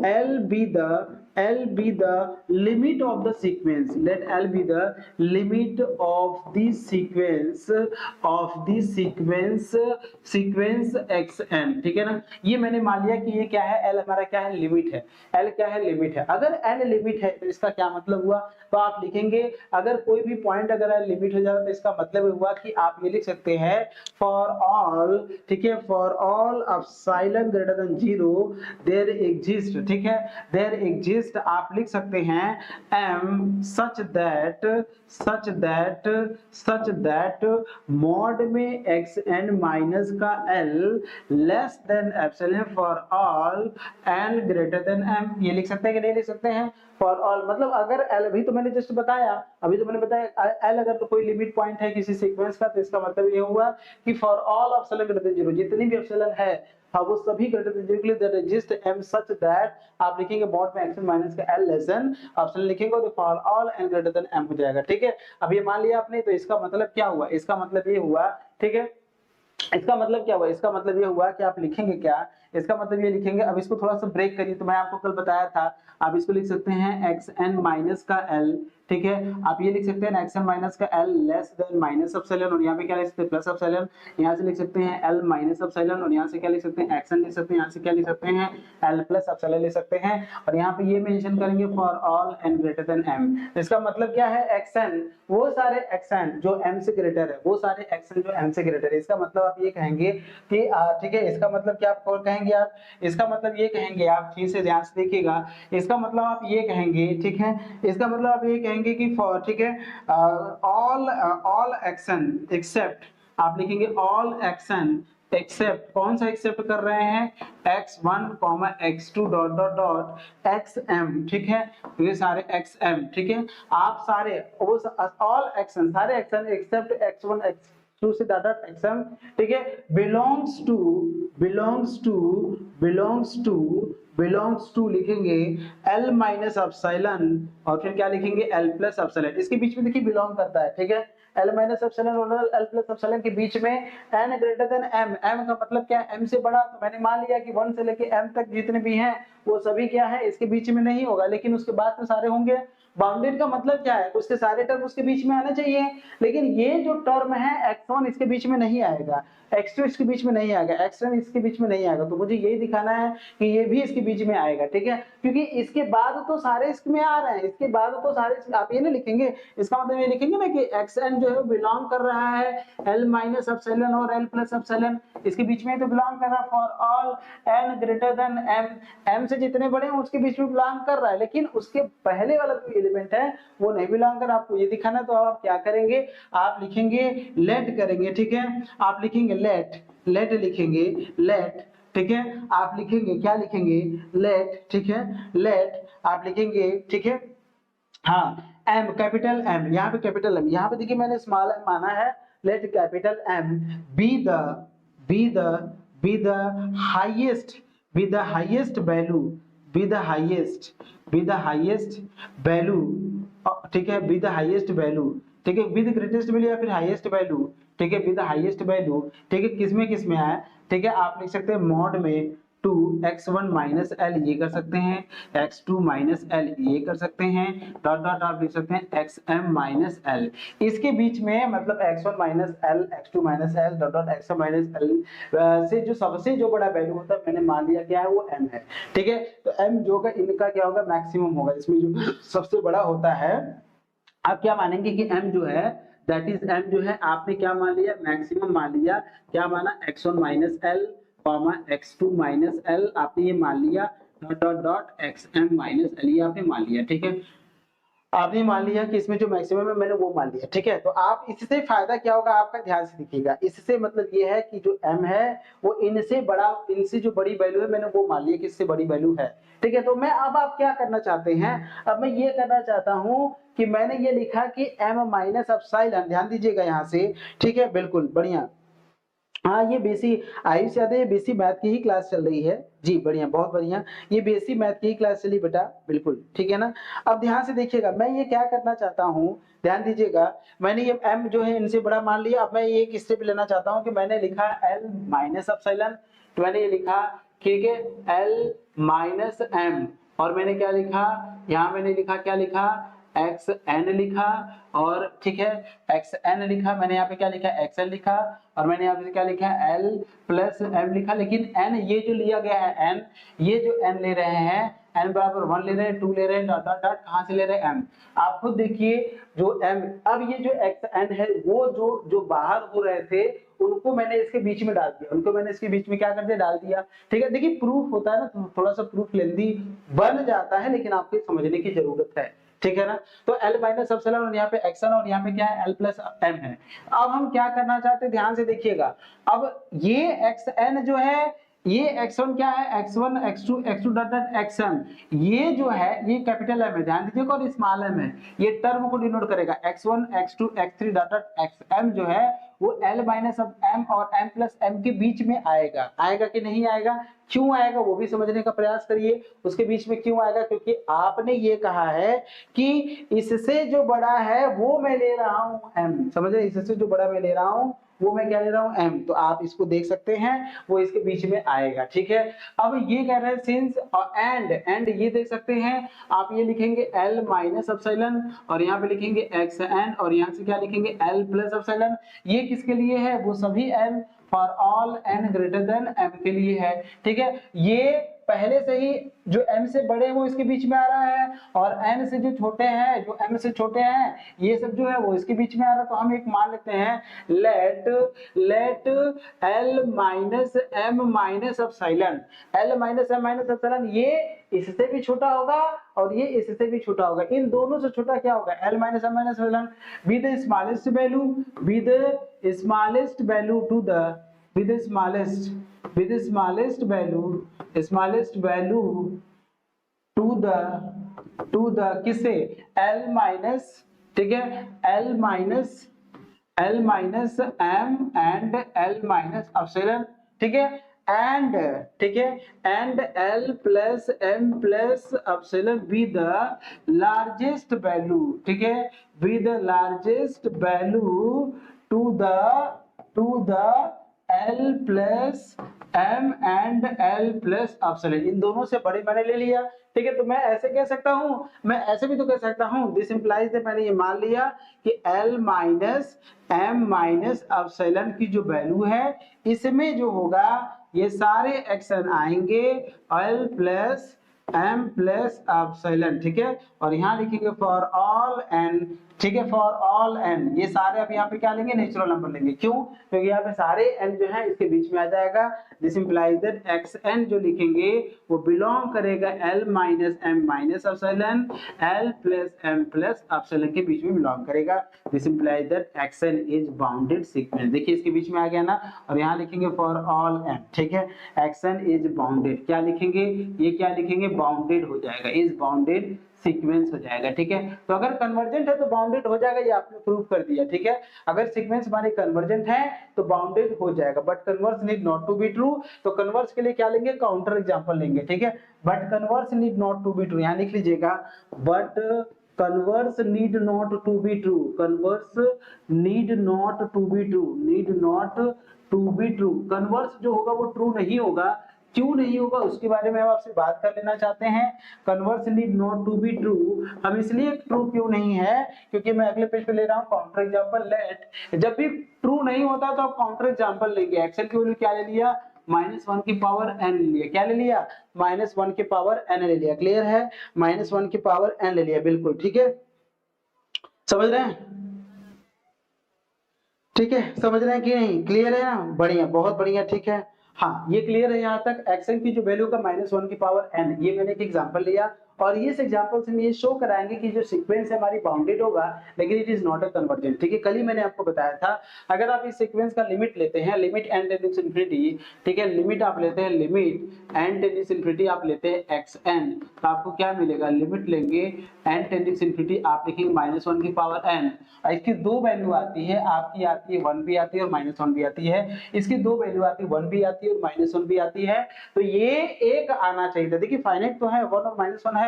L be the limit of the sequence, let L be the limit of the sequence xn, ठीक है ना। ये मैंने मान लिया कि ये क्या है, L हमारा क्या है, लिमिट है। L क्या है, लिमिट है। अगर L लिमिट है तो इसका क्या मतलब हुआ, तो आप लिखेंगे अगर कोई भी पॉइंट अगर L लिमिट हो जाता है तो इसका मतलब हुआ कि आप ये लिख सकते हैं फॉर ऑल, ठीक है, for all epsilon greater than 0 there exist, ठीक है, देयर एग्जिस्ट आप लिख सकते हैं m such that मॉड में xn माइनस का l less than epsilon for all n greater than m। ये लिख सकते हैं कि नहीं लिख सकते हैं, फॉर ऑल मतलब अगर l, अभी तो मैंने जस्ट बताया, अभी तो मैंने बताया l अगर तो कोई लिमिट पॉइंट है किसी सीक्वेंस का, तो इसका मतलब ये हुआ कि for all epsilon greater than 0, जितनी भी एप्सिलॉन है हाँ वो सभी ग्रेटर देन 0 के लिए that exist m such that आप लिखेंगे मॉड में xn माइनस का l लेस देन ऑप्शन लिखेंगे तो for all n greater than m हो जाएगा, ठीक है। अब ये मान लिया आपने, तो इसका मतलब क्या हुआ, इसका मतलब ये हुआ, ठीक है। इसका मतलब क्या हुआ, इसका मतलब ये हुआ कि आप लिखेंगे क्या, इसका मतलब ये लिखेंगे, अब इसको थोड़ा सा ब्रेक करिए। तो मैं आपको कल बताया था, आप इसको लिख सकते हैं xn माइनस का l, ठीक है। आप ये लिख सकते हैं xn माइनस का l less than minus epsilon, और यहाँ पे क्या लिख सकते हैं, प्लस एप्सिलॉन। यहाँ से लिख सकते हैं l माइनस एप्सिलॉन, और यहाँ से क्या लिख सकते हैं, xn लिख सकते हैं। यहाँ से क्या लिख सकते हैं, l प्लस एप्सिलॉन लिख सकते हैं। और यहाँ पे ये मेंशन करेंगे for all n greater than m। इसका मतलब क्या है, xn वो सारे xn जो m से ग्रेटर है, वो सारे xn जो m से ग्रेटर है। इसका मतलब आप ये कहेंगे कि ठीक है, इसका मतलब क्या आप और कहेंगे आप, इसका मतलब ये कहेंगे आप, ठीक से ध्यान से देखिएगा, इसका मतलब आप ये कहेंगे, ठीक है, इसका मतलब आप ये कहेंगे कि फॉर, ठीक है, ऑल xn एक्सेप्ट, आप लिखेंगे ऑल xn एक्सेप्ट, कौन सा एक्सेप्ट कर रहे हैं, x1, x2 dot dot dot xm, ठीक है, ये सारे xm, ठीक है। आप सारे ऑल xn सारे xn एक्सेप्ट x1 टू से डाटा xm, ठीक है, बिलोंग्स टू लिखेंगे l माइनस एप्सिलॉन और फिर क्या लिखेंगे l प्लस एप्सिलॉन। इसके बीच में देखिए बिलोंग करता है, ठीक है, l माइनस एप्सिलॉन और l प्लस एप्सिलॉन के बीच में n greater than m, m का मतलब क्या है, m से बड़ा। तो मैंने मान लिया कि 1 से लेके m तक जितने भी हैं वो सभी क्या है, इसके बीच में नहीं होगा, लेकिन उसके बाद में सारे होंगे। बाउंडेड का मतलब क्या है, उसके सारे टर्म उसके बीच में आने चाहिए, लेकिन ये जो टर्म है x1 इसके बीच में नहीं आएगा, x2 इसके बीच में नहीं आएगा, x1 इसके बीच में नहीं आएगा। तो मुझे यही दिखाना है कि ये भी इसके बीच में आएगा, ठीक है, क्योंकि इसके बाद तो सारे इसमें आ रहे हैं, इसके बाद तो सारे आप ये नहीं लिखेंगे, इसका मतलब ये लिखेंगे ना कि xn जो है बिलोंग कर रहा है l माइनस एप्सिलॉन और l प्लस एप्सिलॉन, इसके बीच में तो बिलोंग कर रहा है for all n greater than m, m से जितने बड़े हैं उसके बीच में बिलोंग कर रहा है, लेकिन उसके पहले वाला जो एलिमेंट है वो नहीं बिलोंग कर, आपको ये दिखाना है। तो आप क्या करेंगे, आप लिखेंगे लेट करेंगे, ठीक है, आप लिखेंगे लेट लिखेंगे लेट, ठीक है, आप लिखेंगे क्या लिखेंगे लेट, ठीक है, लेट आप लिखेंगे, ठीक है, हाँ एम कैपिटल एम, यहाँ पे कैपिटल एम, यहाँ पे देखिए मैंने स्मॉल एम माना है, let capital M be the be the be the highest be the highest value be the highest be the highest value, ठीक है, बी द हाईएस्ट वैल्यू, ठीक है, बी द ग्रेटेस्ट वैल्यू या फिर highest value, ठीक है, B the highest value, ठीक है, किसमें आया, ठीक है, आप लिख सकते हैं मॉड में 2x1 माइनस एल, ये कर सकते हैं, x2 माइनस एल, ये कर सकते हैं, डॉट डॉट आप लिख सकते हैं xm माइनस एल, इसके बीच में मतलब x1 minus L, x2 minus L, dot dot xm minus L से जो सबसे जो बड़ा वैल्यू होता है मैंने मान लिया क्या है वो m है, ठीक है। तो m जो होगा इनका क्या होगा, मैक्सिमम होगा, इसमें जो सबसे बड़ा होता है। आप क्या मानेंगे कि m जो है दैट इज m जो है आपने क्या मान लिया, मैक्सिमम मान लिया, क्या माना x1 minus L x2 minus L आपने ये मान लिया, dot dot dot xm minus L ये आपने मान लिया, ठीक है, आपने मान लिया कि इसमें जो मैक्सिमम है मैंने वो मान लिया, ठीक है। तो आप इससे फायदा क्या होगा आपका, ध्यान से देखिएगा, इससे मतलब ये है कि जो m है वो इनसे बड़ा, इनसे जो बड़ी वैल्यू है मैंने वो मान लिया कि इससे बड़ी वैल्यू है, ठीक है। तो मैं अब आप क्या करना चाहते हैं, अब मैं ये करना चाहता हूं कि मैंने ये लिखा कि m माइनस एप्सिलॉन, ध्यान दीजिएगा यहाँ से, ठीक है, बिल्कुल बढ़िया, हाँ ये बेसी आयुष यादव, ये बेसी मैथ की ही क्लास चल रही है जी, बढ़िया बहुत बढ़िया, ये बेसी मैथ की ही क्लास चली बेटा, बिल्कुल ठीक है ना। अब ध्यान से देखिएगा मैं ये क्या करना चाहता हूँ, ध्यान दीजिएगा, मैंने ये m जो है इनसे बड़ा मान लिया, अब मैं ये एक स्टेप लेना चाहता हूँ कि मैंने लिखा l माइनस एप्सिलॉन, तो मैंने ये लिखा, ठीक है, l माइनस m, और मैंने क्या लिखा, यहाँ मैंने लिखा क्या लिखा, xn लिखा, और ठीक है xn लिखा, मैंने यहाँ पे क्या लिखा xl लिखा, और मैंने यहाँ पे क्या लिखा l प्लस m लिखा, लेकिन n ये जो लिया गया है n, ये जो n ले रहे हैं n बराबर 1 ले रहे हैं, 2 ले रहे हैं, डॉट डॉट डॉट कहाँ से ले रहे हैं m, आप खुद देखिए जो m, अब ये जो xn है वो जो बाहर हो रहे थे उनको मैंने इसके बीच में डाल दिया, उनको मैंने इसके बीच में क्या कर दिया, डाल दिया, ठीक है। देखिए प्रूफ होता है ना, थोड़ा सा प्रूफ लेंदी बन जाता है, लेकिन आपको समझने की जरूरत है, ठीक है ना। तो l माइनस एप्सिलॉन और यहाँ पे xn और यहाँ पे क्या है l प्लस m है। अब हम क्या करना चाहते हैं, ध्यान से देखिएगा, अब ये xn जो है ये x1 क्या है, x1 x2 dot dot xm, ये जो है ये कैपिटल M है, ध्यान दीजिएगा, और स्मॉल m है, ये टर्म को डिनोट करेगा, x1 x2 x3 dot dot xm जो है वो l माइनस m और m प्लस m के बीच में आएगा, आएगा कि नहीं आएगा, क्यों आएगा वो भी समझने का प्रयास करिए, उसके बीच में क्यों आएगा, क्योंकि आपने ये कहा है कि इससे जो बड़ा है वो मैं ले रहा हूं m, समझ रहे, इससे जो बड़ा मैं ले रहा हूं वो मैं क्या ले रहा हूं m, तो आप इसको देख सकते हैं वो इसके बीच में आएगा, ठीक है। अब ये कह रहे हैं सिंस और एंड ये देख सकते हैं, आप ये लिखेंगे l माइनस एप्सिलॉन और यहाँ पे लिखेंगे xn और यहाँ से क्या लिखेंगे l प्लस एप्सिलॉन, ये किसके लिए है, वो सभी m for all n greater than m के लिए है, ठीक है। ये पहले से ही जो m से बड़े हैं वो इसके बीच में आ रहा है, और n से जो छोटे हैं, जो m से छोटे हैं, ये सब जो है वो इसके बीच में आ रहा है। तो हम एक मान लेते हैं let l minus m minus epsilon, l minus m minus epsilon ये इससे भी छोटा होगा और ये इससे भी छोटा होगा, इन दोनों से छोटा क्या होगा, l minus m minus epsilon with the smallest value, with the smallest value to the, with the smallest value to the किससे l माइनस, ठीक है, l minus L minus M and L minus epsilon, ठीक है, and, ठीक है, and L plus M plus epsilon with the largest value, ठीक है, with the largest value to the L plus M and L plus epsilon, इन दोनों से बड़े मैंने ले लिया, ठीक है। तो मैं ऐसे कह सकता हूं, मैं ऐसे भी तो कह सकता हूं, दिस इंप्लाइज दैट मैंने ये मान लिया कि L माइनस एम माइनस अपसिलन की जो वैल्यू है इसमें जो होगा ये सारे एक्शन आएंगे L प्लस एम प्लस अपसिलन, ठीक है, और यहाँ लिखेंगे फॉर ऑल एन, ठीक है, फॉर ऑल एन, ये सारे अब यहाँ पे क्या लेंगे, नेचुरल नंबर लेंगे, क्यों, क्योंकि यहाँ पे सारे एन जो है इसके बीच में आ जाएगा, this implies that X N जो लिखेंगे वो बिलोंग करेगा L minus M minus epsilon, L plus M plus epsilon के बीच में बिलोंग करेगा, this implies that X N is bounded sequence, देखिए इसके बीच में आ गया ना, और यहाँ लिखेंगे फॉर ऑल एन, ठीक है, एक्स एन इज बाउंडेड, क्या लिखेंगे, ये क्या लिखेंगे, बाउंडेड हो जाएगा, इज बाउंडेड सीक्वेंस हो जाएगा, ठीक है। तो अगर कन्वर्जेंट है तो बाउंडेड हो जाएगा, ये आपने प्रूव कर दिया, ठीक है। अगर सीक्वेंस हमारे कन्वर्जेंट है तो बाउंडेड हो जाएगा, but converse need not to be true, तो कन्वर्स के लिए क्या लेंगे, काउंटर एग्जांपल लेंगे, ठीक है, but converse need not to be true, यहां लिख लीजिएगा, but converse need not to be true, converse need not to be true, need not to be true, converse जो होगा वो ट्रू नहीं होगा, क्यों नहीं होगा उसके बारे में हम आपसे बात कर लेना चाहते हैं। Converse need not to be true, हम इसलिए ट्रू क्यों नहीं है, क्योंकि मैं अगले पेज पे ले रहा हूं काउंटर एग्जांपल लेट, जब भी ट्रू नहीं होता तो आप काउंटर एग्जांपल लेंगे, एक्सेल की वैल्यू क्या ले लिया, -1 की पावर n ले लिया, क्या ले लिया, -1 की पावर n ले लिया, क्लियर है, -1 की पावर n ले लिया, बिल्कुल ठीक है, समझ रहे हैं, ठीक है, समझ रहे हैं कि नहीं, क्लियर है ना, बढ़िया, बहुत बढ़िया, ठीक है, हाँ ये क्लियर है यहाँ तक। एक्शन की जो वैल्यू का -1 की पावर n, ये मैंने एक एग्जांपल लिया, और इस एग्जांपल से हम ये शो कराएंगे कि जो सीक्वेंस है हमारी बाउंडेड होगा, लेकिन it is not a convergent, ठीक है। कल ही मैंने आपको बताया था, अगर आप इस सीक्वेंस का लिमिट लेते हैं, लिमिट n टेंडिंग इनफिनिटी, ठीक है, लिमिट आप लेते हैं, लिमिट n टेंडिंग इनफिनिटी आप लेते हैं xn, तो आपको क्या मिलेगा, लिमिट लेंगे n टेंडिंग इनफिनिटी, आप लिखेंगे -1 की पावर n, और इसकी दो वैल्यू आती है, आपकी आती है 1 भी आती है और -1 भी आती है, इसकी दो वैल्यू आती है 1 भी आती है और -1 भी आती है, तो ये एक आना चाहिए था, देखिए फाइनाइट तो है, 1 और -1 है,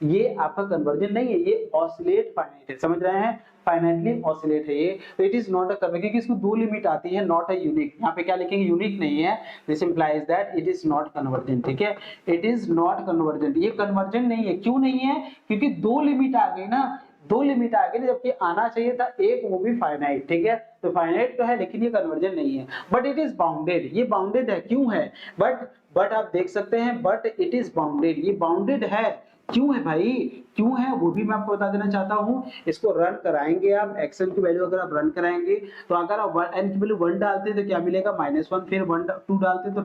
ये आपका कन्वर्जन नहीं है, ये ऑसिलेट फाइनाइट है, समझ रहे हैं, फाइनाइटली ऑसिलेट है ये, तो it is not a conversion, क्योंकि इसको दो लिमिट आती है, नॉट अ यूनिक, यहाँ पे क्या लिखेंगे, यूनिक नहीं है, this implies that it is not convergent, ठीक है, इट इज नॉट कन्वर्जेंट, ये कन्वर्जेंट नहीं है, क्यों नहीं है, क्योंकि दो लिमिट आ गई ना, दो लिमिट आ गई, जबकि आना चाहिए था एक, वो भी फाइनाइट, ठीक है, तो फाइनाइट तो है लेकिन ये कन्वर्जन नहीं है, बट इट इज बाउंडेड, ये बाउंडेड है, क्यों है, बट आप देख सकते हैं, बट इट इज बाउंडेड, ये बाउंडेड है, क्यों है भाई, क्यों है वो भी मैं आपको बता देना चाहता हूं, इसको रन कराएंगे आप, एक्शन की वैल्यू अगर आप रन कराएंगे, तो अगर आप n की वैल्यू 1 डालते हैं तो क्या मिलेगा, -1, फिर 1 2 डालते हैं तो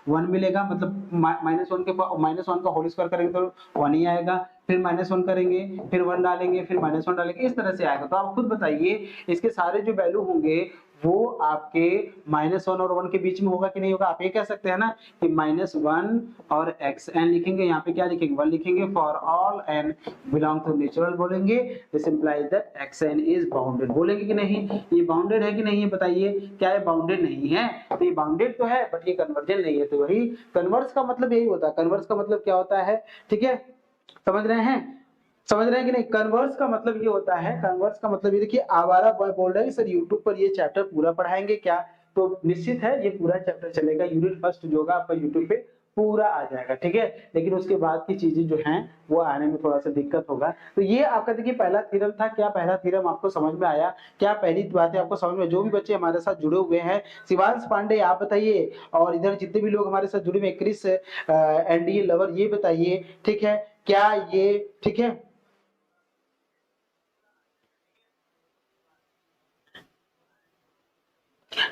1 मिलेगा, मतलब -1 के -1 का होल स्क्वायर करेंगे तो 1 ही आएगा, फिर -1 करेंगे, फिर 1 डालेंगे, फिर -1 डालेंगे, इस तरह से आएगा, तो आप खुद बताइए इसके सारे जो वैल्यू होंगे वो आपके -1 और 1 के बीच में होगा कि नहीं होगा, आप ये कह सकते हैं ना कि -1 और xn लिखेंगे, यहाँ पे क्या लिखेंगे, 1 लिखेंगे, for all n belong to natural बोलेंगे, this implies that xn is bounded, बोलेंगे कि नहीं, ये बाउंडेड है कि नहीं है, बताइए, क्या ये बाउंडेड नहीं है, तो ये बाउंडेड तो है बट ये कन्वर्जन नहीं है, तो वही कन्वर्स का मतलब यही होता है, कन्वर्स का मतलब क्या होता है, ठीक है, समझ रहे हैं, समझ रहे हैं कि नहीं, कन्वर्स का मतलब ये होता है, कन्वर्स का मतलब ये, देखिए आवारा बॉय बोल रहा है सर YouTube पर ये चैप्टर पूरा पढ़ाएंगे क्या, तो निश्चित है ये पूरा चैप्टर चलेगा, यूनिट फर्स्ट जो होगा आपका YouTube पे पूरा आ जाएगा, ठीक है, लेकिन उसके बाद की चीजें जो हैं वो आने में थोड़ा सा दिक्कत होगा, तो ये आपका देखिए पहला थ्योरम था, क्या पहला थ्योरम आपको समझ में आया, क्या पहली बातें आपको समझ में, जो भी बच्चे हमारे साथ जुड़े हुए हैं, शिवांश पांडे आप बताइए, और इधर जितने भी लोग हमारे साथ जुड़े हुए, क्रिस एनडीए लवर, ये बताइए, ठीक है, क्या ये ठीक है,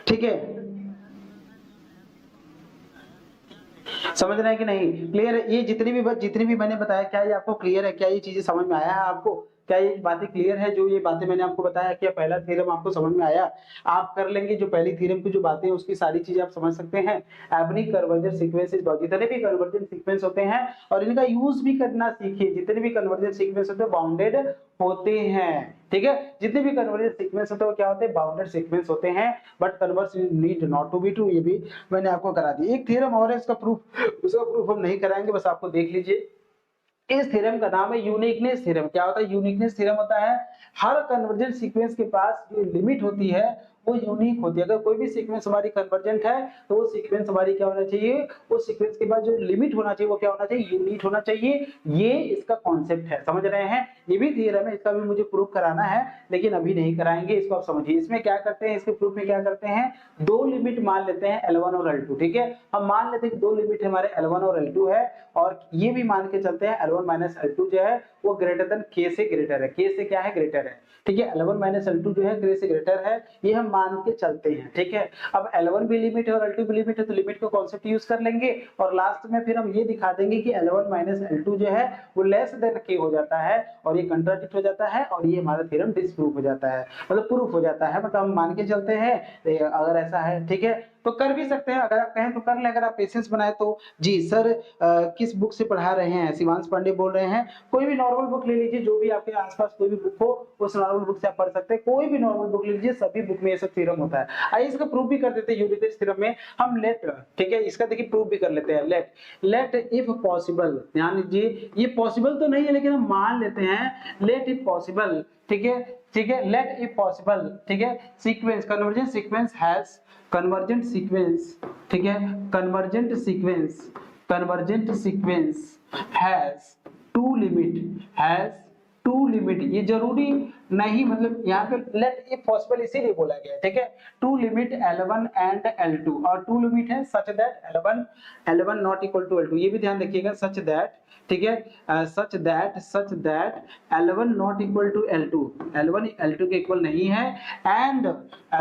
ठीक है, समझ रहे हैं कि नहीं, क्लियर है, ये जितनी भी मैंने बताया, क्या ये आपको क्लियर है, क्या ये चीजें समझ में आया है आपको, क्या ये बातें क्लियर है? जो ये बातें मैंने आपको बताया, क्या पहला थ्योरम आपको समझ में आया? आप कर लेंगे जो पहली थ्योरम की जो बातें हैं उसकी सारी चीजें आप समझ सकते हैं। एबनिक कन्वर्जेंट सीक्वेंसेस, जितने भी कन्वर्जेंट सीक्वेंस होते हैं और इनका यूज भी करना सीखिए। जितने भी कन्वर्जेंट सीक्वेंस होते हैं बाउंडेड होते हैं, ठीक है। जितने भी कन्वर्जेंट सीक्वेंस होते हैं वो क्या होते हैं? बाउंडेड सीक्वेंस होते हैं। But converse need not to be true, ये भी मैंने आपको करा दी। एक थ्योरम और है, इसका प्रूफ, उसका प्रूफ हम नहीं कराएंगे, बस आपको देख लीजिए। इस थ्योरम का नाम है यूनिकनेस थ्योरम। क्या होता है? यूनिकनेस थ्योरम होता है हर कन्वर्जेंट सीक्वेंस के पास जो लिमिट होती है वो यूनिक होती है। अगर कोई भी सीक्वेंस हमारी कन्वर्जेंट है तो वो सीक्वेंस हमारी क्या होना चाहिए? उस सीक्वेंस के बाद जो लिमिट होना चाहिए वो क्या होना चाहिए? यूनिक होना चाहिए। ये इसका कॉन्सेप्ट है, समझ रहे हैं? ये भी थ्योरम है, इसका भी मुझे प्रूफ कराना है लेकिन अभी नहीं कराएंगे, इसको आप समझिए। इसमें क्या करते हैं, इसके प्रूफ में क्या करते हैं, दो लिमिट मान लेते हैं L1 और L2, ठीक है। हम मान लेते हैं कि दो लिमिट हमारे L1 और L2 है और ये भी मान के चलते हैं L1 माइनस L2 जो है वो ग्रेटर देन K से ग्रेटर है। K से क्या है? ग्रेटर है, ठीक है। L1 माइनस L2 जो है K से ग्रेटर है, ये हम मान के चलते हैं, ठीक है। अब L1 भी लिमिट है और L2 भी लिमिट है तो लिमिट का कॉन्सेप्ट यूज कर लेंगे और लास्ट में फिर हम ये दिखा देंगे कि L1 माइनस L2 जो है वो लेस देन K हो जाता है और ये कंट्राडिक्ट हो जाता है और ये हमारा थ्योरम डिस्प्रूव हो जाता है, मतलब प्रूफ हो जाता है। मतलब हम मान के चलते हैं अगर ऐसा है, ठीक है। तो कर भी सकते हैं, अगर आप कहें तो कर ले, अगर आप पेशेंस बनाए तो। जी सर, किस बुक से पढ़ा रहे हैं? शिवांश पांडे बोल रहे हैं। कोई भी नॉर्मल बुक ले लीजिए, जो भी आपके आसपास कोई भी बुक हो उस नॉर्मल बुक से आप पढ़ सकते हैं। कोई भी नॉर्मल बुक ले लीजिए, सभी बुक में ये सब थ्योरम होता है। आइए इसका प्रूफ भी कर देते हैं। यूनिकनेस थ्योरम में हम लेट, ठीक है, इसका देखिए प्रूफ भी कर लेते हैं। लेट इफ पॉसिबल, ध्यान दीजिए, ये पॉसिबल तो नहीं है लेकिन हम मान लेते हैं लेट इफ पॉसिबल, ठीक है, ठीक है। लेट इफ पॉसिबल, ठीक है, sequence convergent sequence has convergent sequence, ठीक है, convergent sequence has two limit, has two limit. ये जरूरी नहीं, मतलब यहाँ पे लेट इफ पॉसिबल इसीलिए बोला गया है, ठीक है। To limit L1 and L2 और टू लिमिट है such that L1 not equal to L2, ये भी ध्यान रखिएगा, सच दैट, ठीक है, such that L1 not equal to L2, L1 L2 के इक्वल नहीं है एंड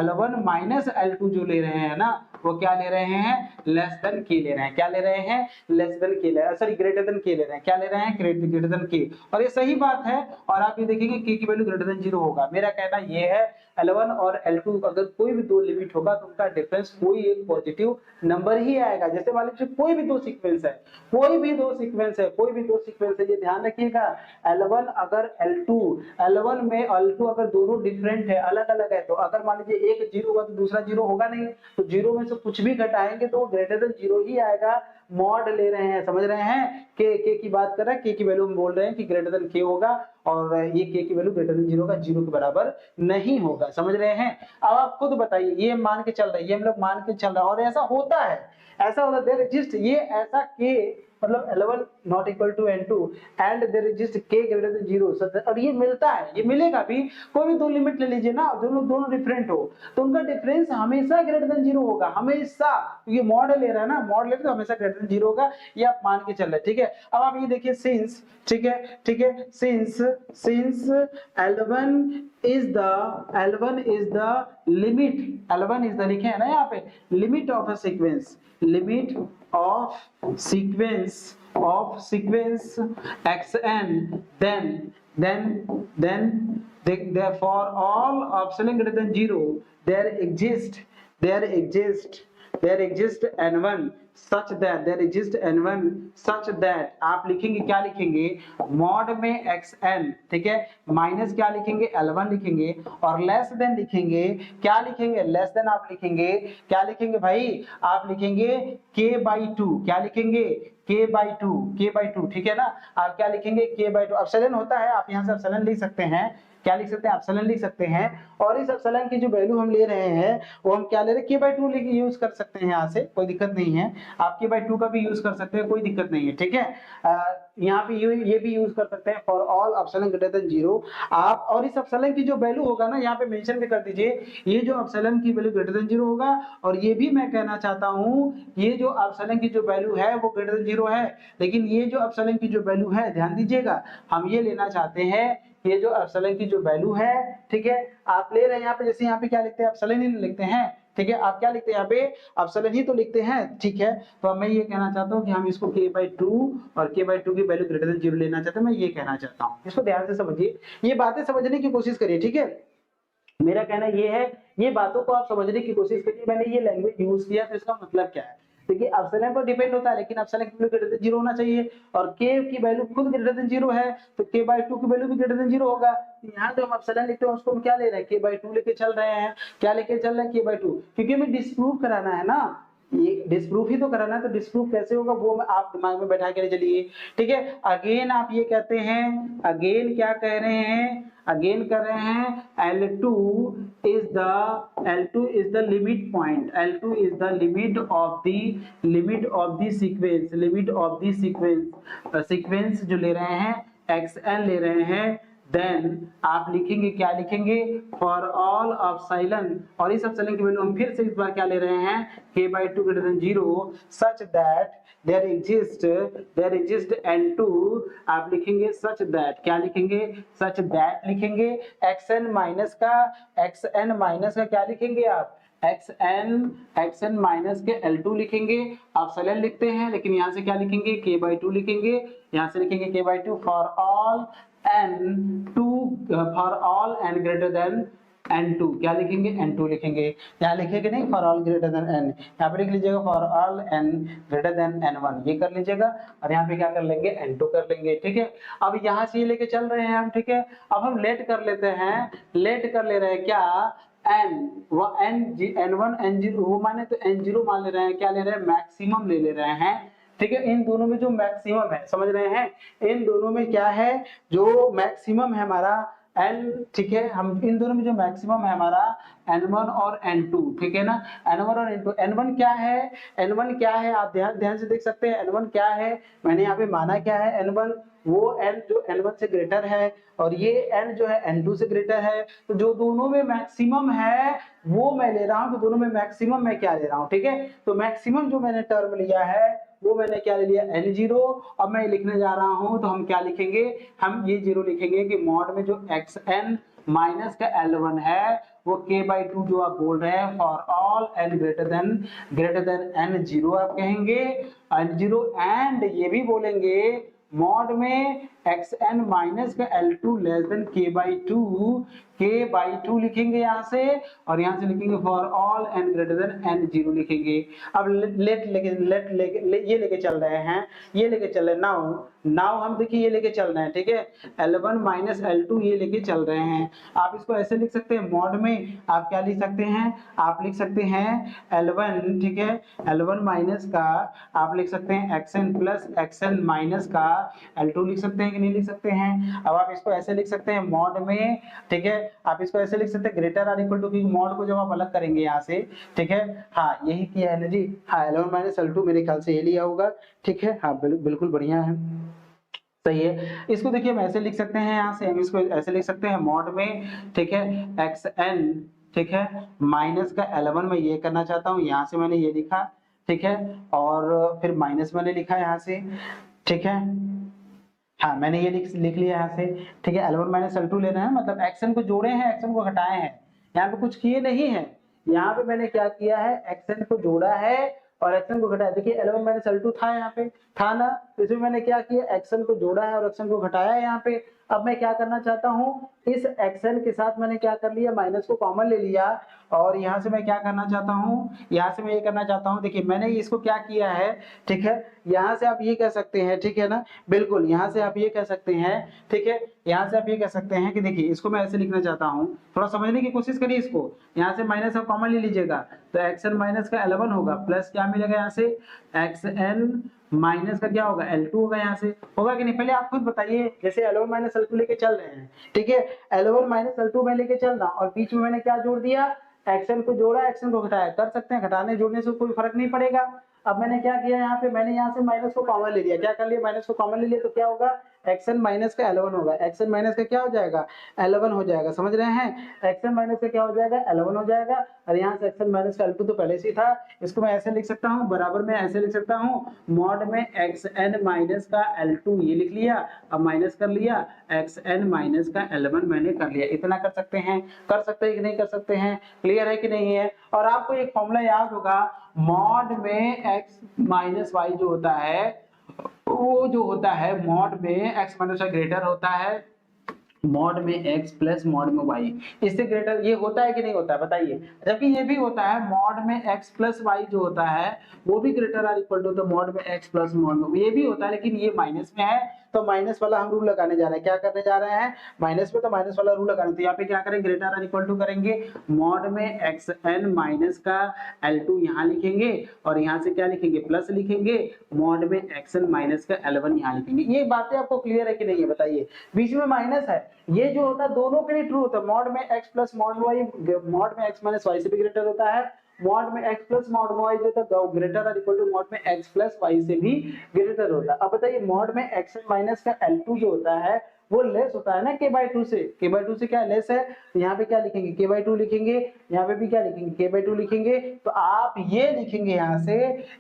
L1 माइनस L2 जो ले रहे हैं ना वो क्या ले रहे हैं? लेस देन K ले रहे हैं। क्या ले रहे हैं? लेस देन K ले रहे हैं, सॉरी ग्रेटर देन K ले रहे हैं। क्या ले रहे हैं? Greater than K। और ये सही बात है और आप ये देखेंगे K की वैल्यू ग्रेटर देन 0 होगा। मेरा कहना ये है L1 और L2 अगर कोई भी दो लिमिट होगा तो उनका डिफरेंस कोई एक पॉजिटिव नंबर ही आएगा। जैसे मान लीजिए कोई भी दो सीक्वेंस है, ये ध्यान रखिएगा। L1 अगर L1 में L2 अगर दोनों डिफरेंट है, अलग अलग है, तो अगर मान लीजिए एक 0 हुआ तो दूसरा 0 होगा नहीं, तो 0 में से कुछ भी घटाएंगे तो ग्रेटर देन 0 ही आएगा। मॉड ले रहे हैं, समझ रहे हैं? K की बात कर रहे हैं, K की वैल्यू हम बोल रहे हैं कि ग्रेटर देन K होगा और ये K की वैल्यू ग्रेटर देन 0 का 0 के बराबर नहीं होगा, समझ रहे हैं? अब आप खुद बताइए, ये मान के चल रहे हैं, ये हम लोग मान के चल रहे हैं और ऐसा होता है, देयर एग्जिस्ट, ये ऐसा K मतलब L1 not equal to N2 and there exist K greater than 0, और ये मिलता है, ये मिलेगा भी। कोई भी दो लिमिट ले लीजिए ना, दोनों डिफरेंट हो तो उनका डिफरेंस हमेशा ग्रेटर देन 0 होगा, हमेशा। ये मॉड ले रहा है ना, मॉड ले तो हमेशा ग्रेटर देन 0 होगा, ये आप मान के चल रहे हैं, ठीक है। अब आप ये देखिए सिंस, ठीक है, since L1 is the limit, L1 is the लिखे है ना यहाँ पे, limit of a sequence, limit of sequence xn, then therefore all epsilon greater than 0 there exists n1 such that आप लिखेंगे, क्या लिखेंगे? मॉड में xn, ठीक है, माइनस क्या लिखेंगे? L1 लिखेंगे और लेस देन लिखेंगे, क्या लिखेंगे? लेस देन आप लिखेंगे, क्या लिखेंगे भाई? आप लिखेंगे k/2, क्या लिखेंगे? k/2, ठीक है ना। आप क्या लिखेंगे? k/2 एप्सिलॉन होता है, आप यहाँ से एप्सिलॉन लिख सकते हैं, क्या लिख सकते हैं? एप्सिलॉन लिख सकते हैं। और इस एप्सिलॉन की जो वैल्यू हम ले रहे हैं वो हम क्या ले रहे हैं? k/2 लिख यूज कर सकते हैं, यहाँ से कोई दिक्कत नहीं है। आप k/2 का भी यूज कर सकते हैं, कोई दिक्कत नहीं है, ठीक है। यहाँ पे ये भी यूज कर सकते हैं for all epsilon greater than 0 आप। और इस एप्सिलॉन की जो वैल्यू होगा ना, यहाँ पे मेंशन भी कर दीजिए, ये जो एप्सिलॉन की वैल्यू ग्रेटर देन 0 होगा। और ये भी मैं कहना चाहता हूँ, ये जो एप्सिलॉन की जो वैल्यू है वो ग्रेटर देन 0 है, लेकिन ये जो एप्सिलॉन की जो वैल्यू है, ध्यान दीजिएगा, हम ये लेना चाहते हैं, ये जो एप्सिलॉन की जो वैल्यू है, ठीक है, आप ले रहे हैं यहाँ पे, जैसे यहाँ पे क्या लिखते हैं? एप्सिलॉन ही लिखते हैं, ठीक है। आप क्या लिखते हैं यहाँ पे, एप्सिलॉन ही तो लिखते हैं, ठीक है। तो मैं ये कहना चाहता हूँ कि हम इसको k/2 और k/2 की वैल्यू ग्रेटर देन 0 लेना चाहते हैं, मैं ये कहना चाहता हूँ। इसको ध्यान से समझिए, ये बातें समझने की कोशिश करिए, ठीक है। मेरा कहना ये है, ये बातों को आप समझने की कोशिश करिए। मैंने ये लैंग्वेज यूज किया तो इसका मतलब क्या है। देखिए एप्सिलॉन पर डिपेंड होता है, लेकिन एप्सिलॉन की वैल्यू ग्रेटर देन 0 होना चाहिए, और k की वैल्यू खुद ग्रेटर देन 0 है, तो k/2 की वैल्यू भी ग्रेटर देन 0 होगा। यहाँ जो हम एप्सिलॉन लिखते हैं उसको हम क्या ले रहे हैं, k/2 लेके चल रहे हैं। क्या लेके चल रहे हैं, k/2, क्योंकि हमें डिस्प्रूव कराना है ना, ये डिस्प्रूफ ही तो कराना है। तो डिस्प्रूफ कैसे होगा वो आप दिमाग में बैठा के चलिए, ठीक है। अगेन आप ये कहते हैं, अगेन क्या कह रहे हैं, अगेन कर रहे हैं L2 is the limit point, L2 is the limit of the sequence जो ले रहे हैं xn ले रहे हैं। देन आप लिखेंगे, क्या लिखेंगे, फॉर ऑल एप्सिलॉन, और इस एप्सिलॉन की वैल्यू हम फिर से इस बार क्या ले रहे हैं, k/2 greater than 0 such that there exist n2, आप लिखेंगे such that, क्या लिखेंगे, such that लिखेंगे, xn माइनस का क्या लिखेंगे आप, xn माइनस के L2 लिखेंगे। एप्सिलॉन लिखते हैं लेकिन यहाँ से क्या लिखेंगे, k/2 लिखेंगे, यहाँ से लिखेंगे k/2 for all n greater than n2, क्या लिखेंगे, n2 लिखेंगे। यहाँ लिखेंगे नहीं for all greater than n, यहाँ पे लिख लीजिएगा for all n greater than n1, ये कर लीजिएगा, और यहाँ पे क्या कर लेंगे, n2 कर लेंगे, ठीक है। अब यहाँ से ये लेके चल रहे हैं हम, ठीक है। अब हम लेट कर लेते हैं, लेट कर ले रहे हैं क्या, n1 n0 वो माने तो n0 मान ले रहे हैं, क्या ले रहे हैं, मैक्सिमम ले रहे हैं, ठीक है। इन दोनों में जो मैक्सिमम है, समझ रहे हैं, इन दोनों में क्या है, जो मैक्सिमम है हमारा n, ठीक है। हम इन दोनों में जो मैक्सिमम है हमारा n1 और n2, ठीक है ना, n1 और n2। n1 क्या है, n1 क्या है, आप ध्यान से देख सकते हैं n1 क्या है, मैंने यहाँ पे माना क्या है, n1 वो n जो n1 से ग्रेटर है, और ये n जो है n2 से ग्रेटर है। तो जो दोनों में मैक्सिमम है वो मैं ले रहा हूँ, तो दोनों में मैक्सिमम मैं क्या ले रहा हूँ, ठीक है। तो मैक्सिमम जो मैंने टर्म लिया है वो मैंने क्या ले लिया, n0। अब मैं लिखने जा रहा हूं, तो हम क्या लिखेंगे, हम ये 0 लिखेंगे कि मॉड में जो xn माइनस का L1 है वो k/2 जो आप बोल रहे हैं for all n greater than n0 आप कहेंगे n0, एंड ये भी बोलेंगे मॉड में xn माइनस का L2 लेस देन k/2 लिखेंगे यहाँ से, और यहाँ से लिखेंगे for all n greater than n0 लिखेंगे। अब ये लेके चल रहे हैं, ये लेके चल रहे हैं। नाउ हम देखिए ये लेके चल रहे हैं, ठीक है, L1 माइनस L2 ये लेके चल रहे हैं। आप इसको ऐसे लिख सकते हैं, मॉड में आप क्या लिख सकते हैं, आप लिख सकते हैं L1, ठीक है, L1 माइनस का आप लिख सकते हैं xn प्लस xn माइनस का L2 लिख सकते हैं कि नहीं लिख सकते हैं। अब आप इसको ऐसे लिख सकते हैं मॉड में, ठीक है, आप इसको ऐसे लिख सकते हैं ग्रेटर आर इक्वल टू, क्योंकि मॉड को जब आप अलग करेंगे यहाँ से, ठीक है, हाँ यही किया है ना जी, हाँ L1 माइनस L2 मेरे ख्याल से ये लिया होगा, ठीक है, हाँ बिल्कुल बढ़िया है, सही है। इसको देखिए हम ऐसे लिख सकते हैं, यहाँ से हम इसको ऐसे लिख सकते हैं मॉड में, ठीक है, xn, ठीक है, माइनस का L1 में ये करना चाहता हूँ, यहाँ से मैंने ये लिखा, ठीक है, और फिर माइनस मैंने लिखा यहाँ से, ठीक है, हाँ मैंने ये लिख लिया यहाँ से, ठीक है। L1 माइनस L2 लेना है, मतलब xn को जोड़े हैं, xn को घटाए हैं, यहाँ पे कुछ किए नहीं है। यहाँ पे मैंने क्या किया है, xn को जोड़ा है और xn को घटाया। देखिए L1 माइनस L2 था यहाँ पे, था ना, तो इसमें मैंने क्या किया, xn को जोड़ा है और xn को घटाया है यहाँ पे। अब मैं क्या करना चाहता हूँ, इस xn के साथ मैंने क्या कर लिया, माइनस को कॉमन ले लिया, और यहाँ से मैं क्या करना चाहता हूँ, यहाँ से मैं ये करना चाहता हूँ, देखिए मैंने इसको क्या किया है, ठीक है, यहाँ से आप ये कह सकते हैं, ठीक है ना, बिल्कुल यहाँ से आप ये कह सकते हैं, ठीक है, यहाँ से आप ये कह सकते हैं कि देखिए इसको मैं ऐसे लिखना चाहता हूँ, थोड़ा समझने की कोशिश करिए इसको। यहाँ से माइनस आप कॉमन ले लीजिएगा, तो xn माइनस का L1 होगा, प्लस क्या मिलेगा यहाँ से, xn माइनस का क्या होगा, L2 होगा, यहाँ से होगा कि नहीं, पहले आप खुद बताइए। जैसे L1 माइनस L2 लेके चल रहे हैं, ठीक है, L1 माइनस L2 में लेके चल रहा, और बीच में मैंने क्या जोड़ दिया, xn को जोड़ा, xn को घटाया, कर सकते हैं, घटाने जोड़ने से कोई फर्क नहीं पड़ेगा। अब मैंने क्या किया यहाँ पे, मैंने यहाँ से माइनस को कॉमन ले लिया, क्या कर लिया, माइनस को कॉमन ले लिया, तो क्या होगा, xn माइनस का 11 होगा, xn माइनस का क्या हो जाएगा, 11 हो जाएगा, समझ रहे हैं, xn माइनस का क्या हो जाएगा, 11 हो जाएगा। और यहाँ से xn माइनस का L2 तो पहले से ही था, इसको मैं ऐसे लिख सकता हूँ, बराबर में ऐसे लिख सकता हूँ, मॉड में xn माइनस का L2 ये लिख लिया, अब माइनस कर लिया, xn माइनस का L1 मैंने कर लिया। इतना कर सकते हैं, कर सकते हैं कि नहीं कर सकते हैं, क्लियर है कि नहीं है। और आपको एक फॉर्मूला याद होगा, मॉड में x माइनस वाई जो होता है, वो जो होता है मॉड में x माइनस वाई ग्रेटर होता है मॉड में x प्लस मॉड में y, इससे ग्रेटर ये होता है कि नहीं होता है बताइए। जबकि ये भी होता है मॉड में x प्लस वाई जो होता है वो भी greater or equal to the mod में x प्लस मॉड में, ये भी होता है, लेकिन ये माइनस में है तो माइनस वाला हम रूल लगाने जा रहे हैं। क्या करने जा रहे हैं, माइनस में, तो माइनस वाला रूल लगाने, तो यहाँ पे क्या करेंगे, ग्रेटर आर इक्वल टू करेंगे, मॉड में xn माइनस का L2 यहाँ लिखेंगे और यहाँ से क्या लिखेंगे, प्लस लिखेंगे, मॉड में xn माइनस का L1 यहाँ लिखेंगे। ये बातें आपको क्लियर है कि नहीं है बताइए। बीच में माइनस है, ये जो होता है दोनों के लिए ट्रू होता है, मॉड में x plus mod y, mod में x माइनस वाई से भी ग्रेटर होता है, मॉड में x प्लस मॉड वाई जो था greater or equal to mod में x प्लस वाई से भी ग्रेटर होता है। अब बताइए मॉड में xn माइनस का L2 जो होता है वो लेस होता है ना k/2 से, k/2 से क्या लेस है, तो यहाँ पे क्या लिखेंगे, k/2 लिखेंगे, यहाँ पे भी क्या लिखेंगे, k/2 लिखेंगे। तो आप ये लिखेंगे यहाँ से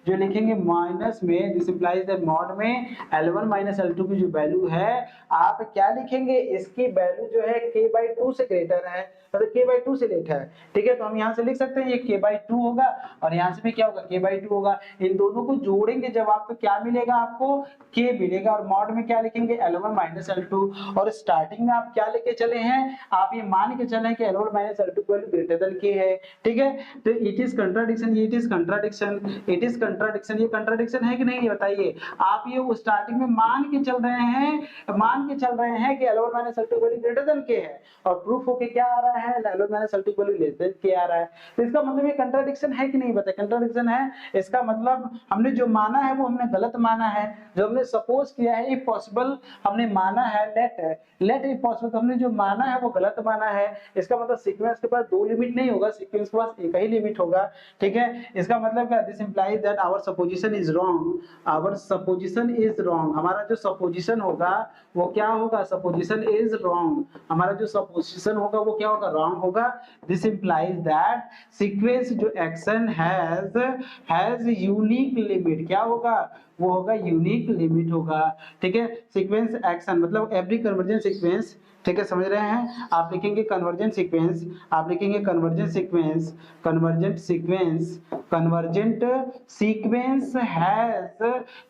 जो लिखेंगे माइनस में, दिस इंप्लाइज दैट मॉड में L1 माइनस L2 की जो वैल्यू है आप क्या लिखेंगे, इसकी वैल्यू जो है k/2 से ग्रेटर है, मतलब k/2 से लेट है, ठीक है। तो हम यहाँ से लिख सकते हैं ये k/2 होगा और यहाँ से भी क्या होगा, k/2 होगा। इन दोनों को जोड़ेंगे जब आपको क्या मिलेगा, आपको k मिलेगा, और मॉड में क्या लिखेंगे, L1 माइनस L2। और स्टार्टिंग में आप क्या लेके चले हैं, आप ये मान के चले कि L1 minus L2 value greater than k है, ठीक है। तो it is contradiction, it is contradiction, it is contradiction, ये कंट्राडिक्शन है कि नहीं ये बताइए। आप ये स्टार्टिंग में मान के चल रहे हैं, मान के चल रहे हैं कि L1 minus L2 value greater than k है, और प्रूफ होके क्या आ रहा है, L1 minus L2 value less than k आ रहा है। तो इसका मतलब ये कंट्राडिक्शन है कि नहीं बताइए, कंट्राडिक्शन है। इसका मतलब हमने जो माना है वो हमने गलत माना है, जो हमने सपोज किया है इफ पॉसिबल हमने माना है, लेट इफ पॉसिबल, तो हमने जो माना है वो गलत माना है। इसका मतलब सीक्वेंस के पास दो लिमिट नहीं होगा, सीक्वेंस के पास एक ही लिमिट होगा, ठीक है। इसका मतलब क्या, this implies that our supposition is wrong, our supposition is wrong, हमारा जो सपोजिशन होगा वो क्या होगा, सपोजिशन इज रॉन्ग, हमारा जो सपोजिशन होगा वो क्या होगा, रॉन्ग होगा। दिस इंप्लाइज दैट सीक्वेंस जो एक्शन हैज यूनिक लिमिट, क्या होगा, वो होगा यूनिक लिमिट होगा, ठीक है। सीक्वेंस एक्शन मतलब एवरी कन्वर्जेंट सीक्वेंस, ठीक है, समझ रहे हैं। आप लिखेंगे कन्वर्जेंट सीक्वेंस, आप लिखेंगे convergent sequence, convergent sequence, convergent sequence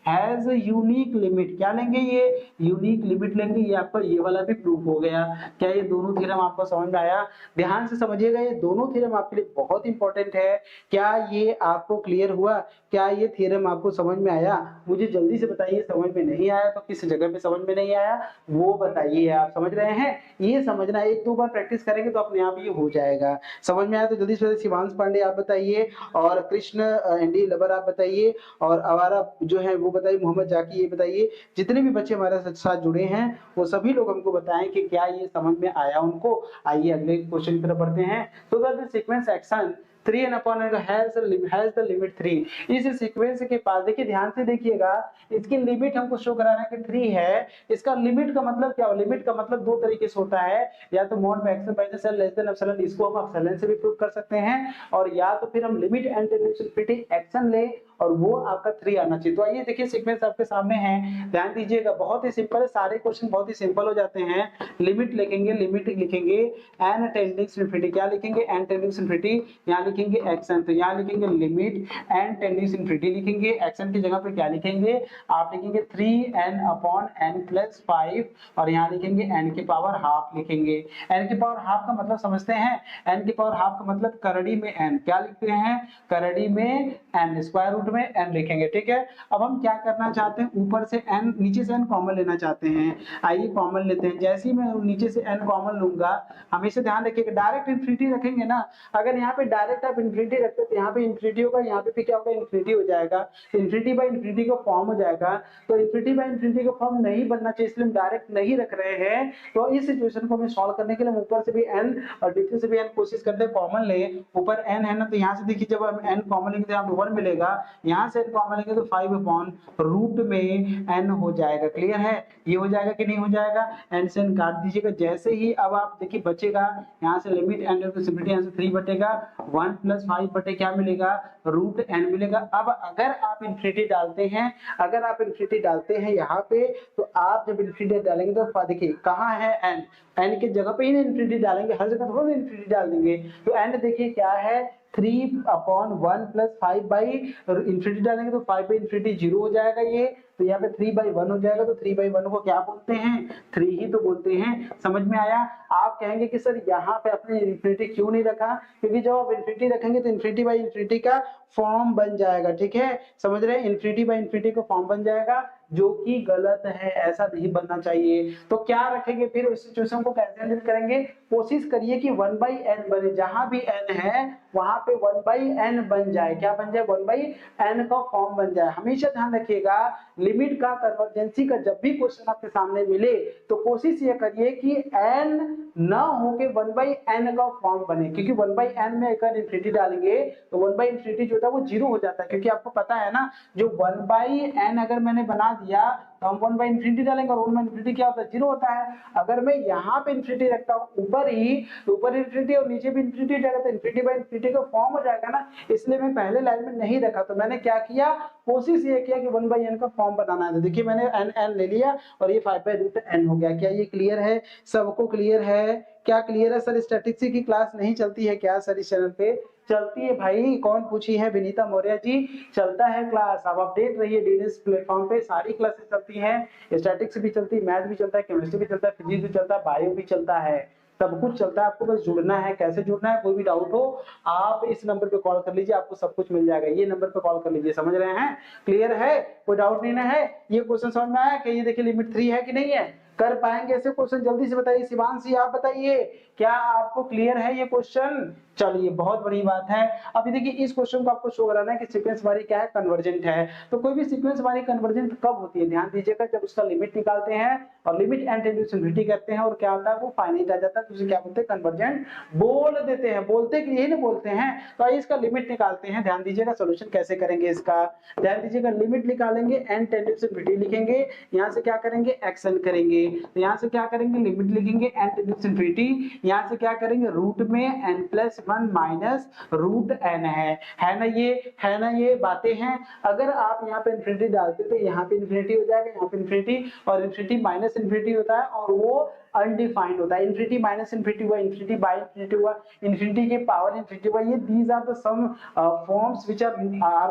has unique limit, क्या लेंगे, ये यूनिक लिमिट लेंगे। ये आपका ये वाला भी प्रूफ हो गया। क्या ये दोनों थ्योरम आपको समझ में आया, ध्यान से समझिएगा, ये दोनों थ्योरम आपके लिए बहुत इंपॉर्टेंट है। क्या ये आपको क्लियर हुआ, क्या ये थ्योरम आपको समझ में आया, मुझे जल्दी से बताइए। समझ में नहीं आया तो किस जगह पे समझ में नहीं आया वो बताइए। आप समझ रहे हैं, ये समझना, एक दो बार प्रैक्टिस करेंगे तो अपने आप ये हो जाएगा। समझ में आया तो जल्दी से शिवांश पांडे आप बताइए, और कृष्ण एनडी लबर आप बताइए, और आवारा जो है वो बताइए, मोहम्मद जाकी ये बताइए। जितने भी बच्चे हमारे साथ जुड़े हैं वो सभी लोग हमको बताएं कि क्या ये समझ में आया उनको। आइए अगले क्वेश्चन की तरफ बढ़ते हैं। तो the sequence action 3n upon n has the limit 3, इस सीक्वेंस के पास देखिए, ध्यान से देखिएगा, इसकी लिमिट हमको शो करा रहा है कि 3 है। इसका लिमिट का मतलब क्या हो, लिमिट का मतलब दो तरीके से होता है, या तो मॉड में action minus L less than epsilon, इसको हम एप्सिलॉन से भी प्रूव कर सकते हैं, और या तो फिर हम limit n tends to infinity x n ले और वो आपका 3 आना चाहिए। तो आइए देखिए सीक्वेंस आपके सामने है, ध्यान दीजिएगा, बहुत ही सिंपल है, सारे क्वेश्चन बहुत ही सिंपल हो जाते हैं। लिमिट लिखेंगे, लिमिट लिखेंगे एन टेंडिंग टू इनफिनिटी, क्या लिखेंगे, एन टेंडिंग टू इनफिनिटी, यहाँ लिखेंगे एक्शन, तो यहाँ लिखेंगे limit n tending to infinity लिखेंगे, एक्शन की जगह पे क्या लिखेंगे, आप लिखेंगे 3n अपॉन n प्लस 5, और यहाँ लिखेंगे n की पावर हाफ लिखेंगे। n की पावर हाफ का मतलब समझते हैं, n की पावर हाफ का मतलब करड़ी में n, क्या लिखते हैं, करड़ी में n, स्क्वायर रूट में n लिखेंगे, ठीक है। अब हम क्या करना चाहते हैं, ऊपर से n, नीचे से n कॉमन लेना चाहते हैं। आइए कॉमन लेते हैं, जैसे ही मैं नीचे से n कॉमन लूंगा, हमेशा ध्यान रखिएगा डायरेक्ट इनफिनिटी रखेंगे ना, अगर यहाँ पे डायरेक्ट आप इनफिनिटी रखते तो यहाँ पे इनफिनिटी होगा, यहाँ पे क्या होगा, इनफिनिटी हो जाएगा, इनफिनिटी बाय इनफिनिटी का फॉर्म हो जाएगा। तो इनफिनिटी बाय इनफिनिटी का फॉर्म नहीं बनना चाहिए, इसलिए हम डायरेक्ट नहीं रख रहे हैं। तो इस सिचुएशन को हमें सॉल्व करने के लिए हम ऊपर से भी n और नीचे से भी n कोशिश करते हैं कॉमन ले। ऊपर n है ना, तो यहाँ से देखिए जब हम n कॉमन लेंगे तो यहाँ पे 1 मिलेगा, यहाँ से n कॉमन लेंगे तो 5 अपॉन रूट में n हो जाएगा। क्लियर है? ये हो जाएगा कि नहीं हो जाएगा? n से n काट दीजिएगा। जैसे ही अब आप देखिए बचेगा यहाँ से लिमिट n टू सिंपलिटी, यहाँ से 3 बटेगा 1 प्लस 5 बटे क्या मिलेगा? रूट n मिलेगा। अब अगर आप इन्फिनिटी डालते हैं, अगर आप इन्फिनिटी डालते हैं यहाँ पे, तो आप जब इन्फिनिटी डालेंगे तो देखिए कहाँ है n, n की जगह पे ही इन्फिनिटी डालेंगे, हर जगह थोड़ा इन्फिनिटी डाल देंगे। तो n देखिए क्या है? 3 अपॉन 1 प्लस 5 बाई इन्फिनिटी डालेंगे तो 5 बाई इन्फिनिटी 0 हो जाएगा ये, तो यहाँ पे 3 बाई 1 हो जाएगा। तो 3 बाई 1 को क्या बोलते हैं? 3 ही तो बोलते हैं। समझ में आया? आप कहेंगे कि सर यहाँ पे अपने इन्फिनिटी क्यों नहीं रखा? क्योंकि जब आप इन्फिनिटी रखेंगे तो इन्फिनिटी बाई इन्फिनिटी का फॉर्म बन जाएगा। ठीक है, समझ रहे हैं? इन्फिनिटी बाई इन्फिनिटी का फॉर्म बन जाएगा, जो कि गलत है, ऐसा नहीं बनना चाहिए। तो क्या रखेंगे फिर? उस सिचुएशन को कैसे हैंडल करेंगे? कोशिश करिए कि 1 बाई n बने, जहां भी n है वहां पे 1 बाई n बन जाए। क्या बन जाए? 1 बाई n का फॉर्म बन जाए। हमेशा ध्यान रखिएगा, लिमिट का, कन्वर्जेंसी का जब भी क्वेश्चन आपके सामने मिले तो कोशिश ये करिए कि n ना होके 1 बाई n का फॉर्म बने, क्योंकि 1 बाई n में अगर इन्फिनिटी डालेंगे तो 1 बाई इन्फिनिटी जो होता है वो 0 हो जाता है। क्योंकि आपको पता है ना, जो 1 बाई n अगर मैंने बना दिया तो हम 1 बाई इन्फिनिटी डालेंगे और 1 बाई इन्फिनिटी क्या होता है? 0 होता है। अगर मैं यहाँ पे इन्फिनिटी रखता हूँ ऊपर ही, तो ऊपर इन्फिनिटी और नीचे भी इन्फिनिटी जाएगा तो इन्फिनिटी बाई इन्फिनिटी का फॉर्म हो जाएगा ना, इसलिए मैं पहले लाइन में नहीं रखा। तो मैंने क्या किया? कोशिश ये किया कि 1 बाई n का फॉर्म बनाना है। तो देखिए मैंने n ले लिया और ये 5 बाई रूट n हो गया। क्या ये क्लियर है? सबको क्लियर है? क्या क्लियर है? सर स्टैटिस्टिक्स की क्लास नहीं चलती है क्या सर इस चैनल पे? चलती है भाई। कौन पूछी है? विनीता मौर्य जी। चलता है क्लास, आप अपडेट रहिए डीएनएस प्लेटफॉर्म पे, सारी क्लासेस चलती हैं। स्टैटिस्टिक्स भी चलती है, मैथ भी चलता है, केमिस्ट्री भी चलता है, फिजिक्स भी चलता है, बायो भी चलता है, सब कुछ चलता है। आपको बस जुड़ना है। कैसे जुड़ना है? कोई भी डाउट हो आप इस नंबर पे कॉल कर लीजिए, आपको सब कुछ मिल जाएगा। ये नंबर पे कॉल कर लीजिए। समझ रहे हैं? क्लियर है? कोई डाउट नहीं ना है? ये क्वेश्चन समझ में आया कि ये देखिए लिमिट 3 है कि नहीं है? कर पाएंगे ऐसे क्वेश्चन? जल्दी से बताइए। शिवांशी आप बताइए, क्या आपको क्लियर है ये क्वेश्चन? चलिए बहुत बड़ी बात है। अभी देखिए इस क्वेश्चन को आपको शो कराना है कि सीक्वेंस वारी क्या है? कन्वर्जेंट है। तो कोई भी सीक्वेंस वारी कन्वर्जेंट कब होती है? ध्यान दीजिएगा, जब उसका लिमिट निकालते हैं और limit n tends to infinity करते हैं और क्या होता है? वो फाइनाइट आ जाता है, तो उसे क्या बोलते हैं? कन्वर्जेंट बोल देते हैं। बोलते कि यही ना बोलते हैं। तो आइए इसका लिमिट निकालते हैं। ध्यान दीजिएगा सॉल्यूशन कैसे करेंगे इसका। ध्यान दीजिएगा, लिमिट निकालेंगे, n टेंड्स टू इन्फिनिटी लिखेंगे, यहाँ से क्या करेंगे? xn करेंगे, तो यहाँ से क्या करेंगे? लिमिट लिखेंगे n टेंड्स टू इन्फिनिटी, यहाँ से क्या करेंगे? रूट में n plus 1 minus root n है ना? ये बातें हैं। अगर आप यहाँ पे इन्फिनिटी डालते तो यहाँ पे इन्फिनिटी हो जाएगा, यहाँ पे इन्फिनिटी, और इन्फिनिटी माइनस इन्फिनिटी होता है और वो अनडिफाइंड होता है। इन्फिनिटी माइनस इन्फिनिटी हुआ, इन्फिनिटी बाय इन्फिनिटी हुआ, इन्फिनिटी के पावर इन्फिनिटी हुआ। ये these are the some forms which are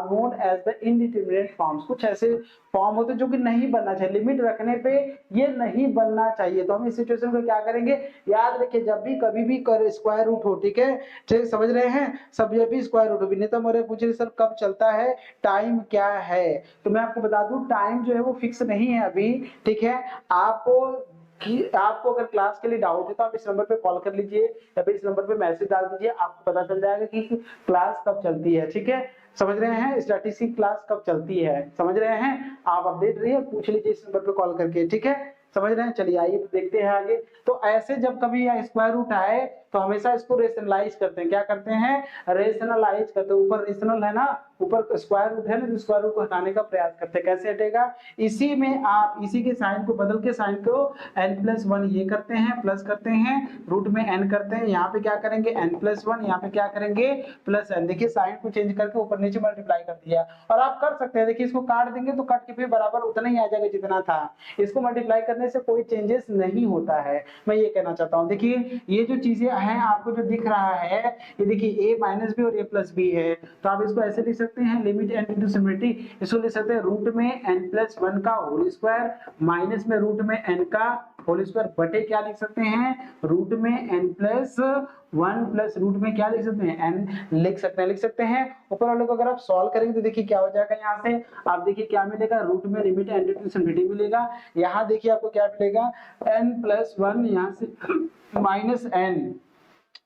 known as the indeterminate forms. कुछ ऐसे फॉर्म होते जो कि नहीं बनना चाहिए, लिमिट रखने पे ये नहीं बनना चाहिए। तो हम इस सिचुएशन को क्या करेंगे? याद रखिए, जब भी कभी भी कर स्क्वायर रूट हो, ठीक है, ठीक समझ रहे हैं? सब जब भी स्क्वायर रूट हो। विनीता मौर्य पूछ रही सर कब चलता है? टाइम क्या है? तो मैं आपको बता दूं, टाइम जो है वो फिक्स नहीं है अभी, ठीक है। आपको अगर क्लास के लिए डाउट है तो आप इस नंबर पे कॉल कर लीजिए या फिर इस नंबर पे मैसेज डाल दीजिए, आपको पता चल जाएगा कि क्लास कब चलती है। ठीक है, समझ रहे हैं? स्टैटिस्टिक्स क्लास कब चलती है, समझ रहे हैं? आप अपडेट रहिए, पूछ लीजिए इस नंबर पे कॉल करके। ठीक है, समझ रहे हैं? चलिए आइए देखते हैं आगे। तो ऐसे जब कभी स्क्वायर रूट आए तो हमेशा इसको रेशनलाइज करते हैं। क्या करते हैं? रेशनलाइज करते हैं। ऊपर रेशनल है ना, ऊपर स्क्वायर रूट है ना, तो स्क्वायर रूट को हटाने का प्रयास करते हैं। कैसे हटेगा? इसी में आप इसी के साइन को बदल के साइन को n+1 ये करते हैं, प्लस करते हैं, रूट में n करते हैं, यहाँ पे क्या करेंगे? n+1, यहाँ पे क्या करेंगे? Plus n। देखिए साइन को चेंज करके ऊपर नीचे मल्टीप्लाई कर दिया। और आप कर सकते हैं, देखिए इसको काट देंगे तो कट के फिर बराबर उतना ही आ जाएगा जितना था। इसको मल्टीप्लाई करने से कोई चेंजेस नहीं होता है, मैं ये कहना चाहता हूँ। देखिए ये जो चीजें हैं आपको जो दिख रहा है, ये देखिए a माइनस बी और a प्लस बी है, तो आप इसको ऐसे लिख सकते हैं, लिमिट n इंटू सिमिट्री। इसको लिख सकते हैं रूट में n+1 का होल स्क्वायर माइनस में रूट में n का होल स्क्वायर बटे क्या लिख सकते हैं? रूट में n+1 प्लस रूट में क्या लिख सकते हैं? n लिख सकते हैं। ऊपर वाले को अगर आप सॉल्व करेंगे तो देखिए क्या हो जाएगा, यहाँ से आप देखिए क्या मिलेगा? रूट में लिमिट n टू सिमिट्री मिलेगा। यहाँ देखिए आपको क्या मिलेगा? n+1, यहाँ से माइनस n,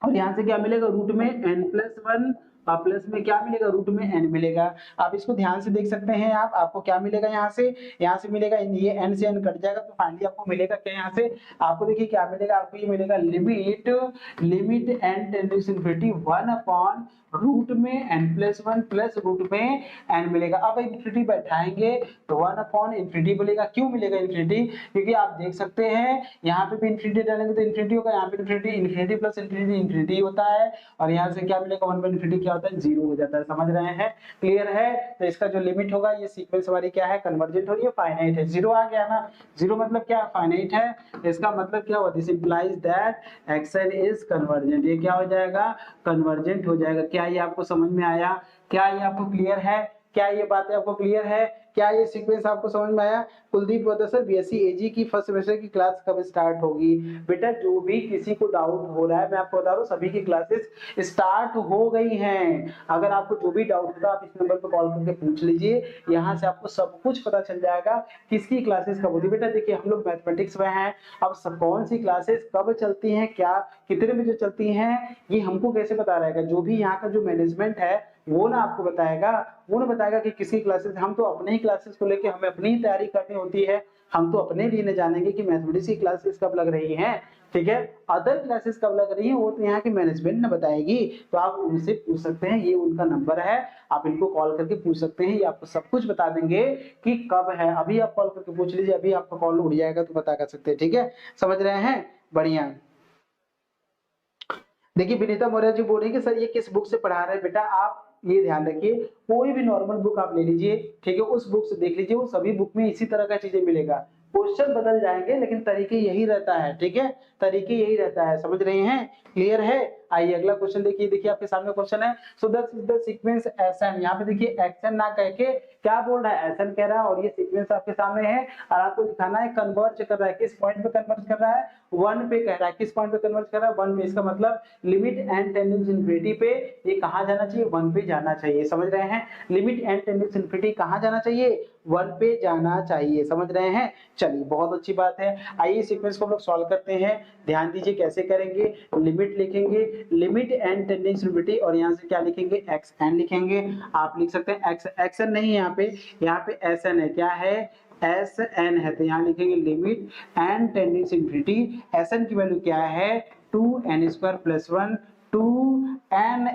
और यहाँ से क्या मिलेगा? रूट में n+1 आप प्लस में क्या मिलेगा, रूट में n मिलेगा। आप इसको ध्यान से देख सकते हैं, आपको क्या मिलेगा, यहाँ से मिलेगा, ये n से n कट जाएगा तो फाइनली आपको मिलेगा क्या, यहाँ से आपको देखिए क्या मिलेगा, आपको ये मिलेगा limit n tends infinity 1 upon root में n प्लस 1 प्लस रूट में n मिलेगा। अब इन्फिनिटी बैठाएंगे तो 1 अपॉन इन्फिनिटी मिलेगा। क्यों मिलेगा इन्फिनिटी, क्योंकि आप देख सकते हैं यहाँ पे भी इन्फिनिटी डालेंगे तो इन्फिनिटी होगा, यहाँ पे इन्फिनिटी प्लस इन्फिनिटी होता है, और यहाँ से क्या मिलेगा, 1 बाई इन्फिनिटी क्या होता है, 0 हो जाता है। समझ रहे हैं, क्लियर है। तो इसका जो लिमिट होगा ये सीक्वेंस हमारी क्या है, कन्वर्जेंट हो रही है, फाइनाइट है। 0 आ गया ना, 0 मतलब क्या, फाइनाइट है। इसका मतलब क्या हुआ, this implies that action is convergent. ये क्या हो जाएगा, कन्वर्जेंट हो जाएगा। क्या ये आपको समझ में आया, क्या ये आपको क्लियर है, क्या ये बातें आपको क्लियर है, क्या ये सीक्वेंस आपको समझ में आया। कुलदीप बता सर बीएससी एजी की फर्स्ट सेमेस्टर की क्लास कब स्टार्ट होगी। बेटा जो भी किसी को डाउट हो रहा है, मैं आपको बता रहा हूँ सभी की क्लासेस स्टार्ट हो गई हैं। अगर आपको जो भी डाउट होगा आप इस नंबर पर कॉल करके पूछ लीजिए, यहाँ से आपको सब कुछ पता चल जाएगा किसकी क्लासेस कब होती है। बेटा देखिए हम लोग मैथमेटिक्स में हैं, अब सब कौन सी क्लासेस कब चलती हैं, क्या कितने बजे चलती हैं, ये हमको कैसे पता रहेगा। जो भी यहाँ का जो मैनेजमेंट है वो ना आपको बताएगा, वो ना बताएगा कि किसकी क्लासेस। हम तो अपने ही क्लासेस को लेके हमें अपनी ही तैयारी करनी होती है, हम तो अपने लिए न जानेंगे कि मैथमेटिक्स की क्लासेस कब लग रही हैं, ठीक है। अदर क्लासेस कब लग रही है वो तो यहाँ की मैनेजमेंट ने बताएगी, तो आप उनसे पूछ सकते हैं, ये उनका नंबर है, आप इनको कॉल करके पूछ सकते हैं, ये आपको सब कुछ बता देंगे कि कब है। अभी आप कॉल करके पूछ लीजिए, अभी आपका कॉल उड़ जाएगा तो पता कर सकते हैं, ठीक है। समझ रहे हैं, बढ़िया। देखिए विनीता मौर्य जी बोल रही है कि सर ये किस बुक से पढ़ा रहे हैं। बेटा आप ये ध्यान रखिए, कोई भी नॉर्मल बुक आप ले लीजिए, ठीक है, उस बुक से देख लीजिए, वो सभी बुक में इसी तरह का चीजें मिलेगा। क्वेश्चन बदल जाएंगे लेकिन तरीके यही रहता है, ठीक है, तरीके यही रहता है। समझ रहे हैं, क्लियर है। आइए अगला क्वेश्चन देखिए, देखिए आपके सामने क्वेश्चन है, सो द सीक्वेंस एसएन, यहाँ पे देखिए एक्शन ना कह के क्या बोल रहा है, एसएन कह रहा है, और ये सीक्वेंस आपके सामने है और आपको दिखाना है कन्वर्ज कर रहा है, किस पॉइंट पे कन्वर्ज कर रहा है, 1 पे कह रहा है, किस पॉइंट पे कन्वर्ज कर रहा है, 1 पे। इसका मतलब लिमिट एन टेंडेंस इनफिनिटी पे ये कहां जाना चाहिए, 1 पे जाना चाहिए। समझ रहे हैं, लिमिट एन टेंडेंस इनफिनिटी कहां जाना चाहिए, 1 पे जाना चाहिए। समझ रहे हैं, चलिए बहुत अच्छी बात है। आइए सीक्वेंस को हम लोग सॉल्व करते हैं, ध्यान दीजिए कैसे करेंगे। लिमिट लिखेंगे, लिमिट एन टेंडेंस इनफिनिटी, और यहाँ से क्या लिखेंगे, एक्स एन लिखेंगे। आप लिख सकते हैं एक्स एक्सन नहीं, यहाँ पे एस एन है, क्या है, एस एन है, तो यहाँ लिखेंगे limit n tends infinity, S n की वैल्यू क्या है, 2n² + 1 2n²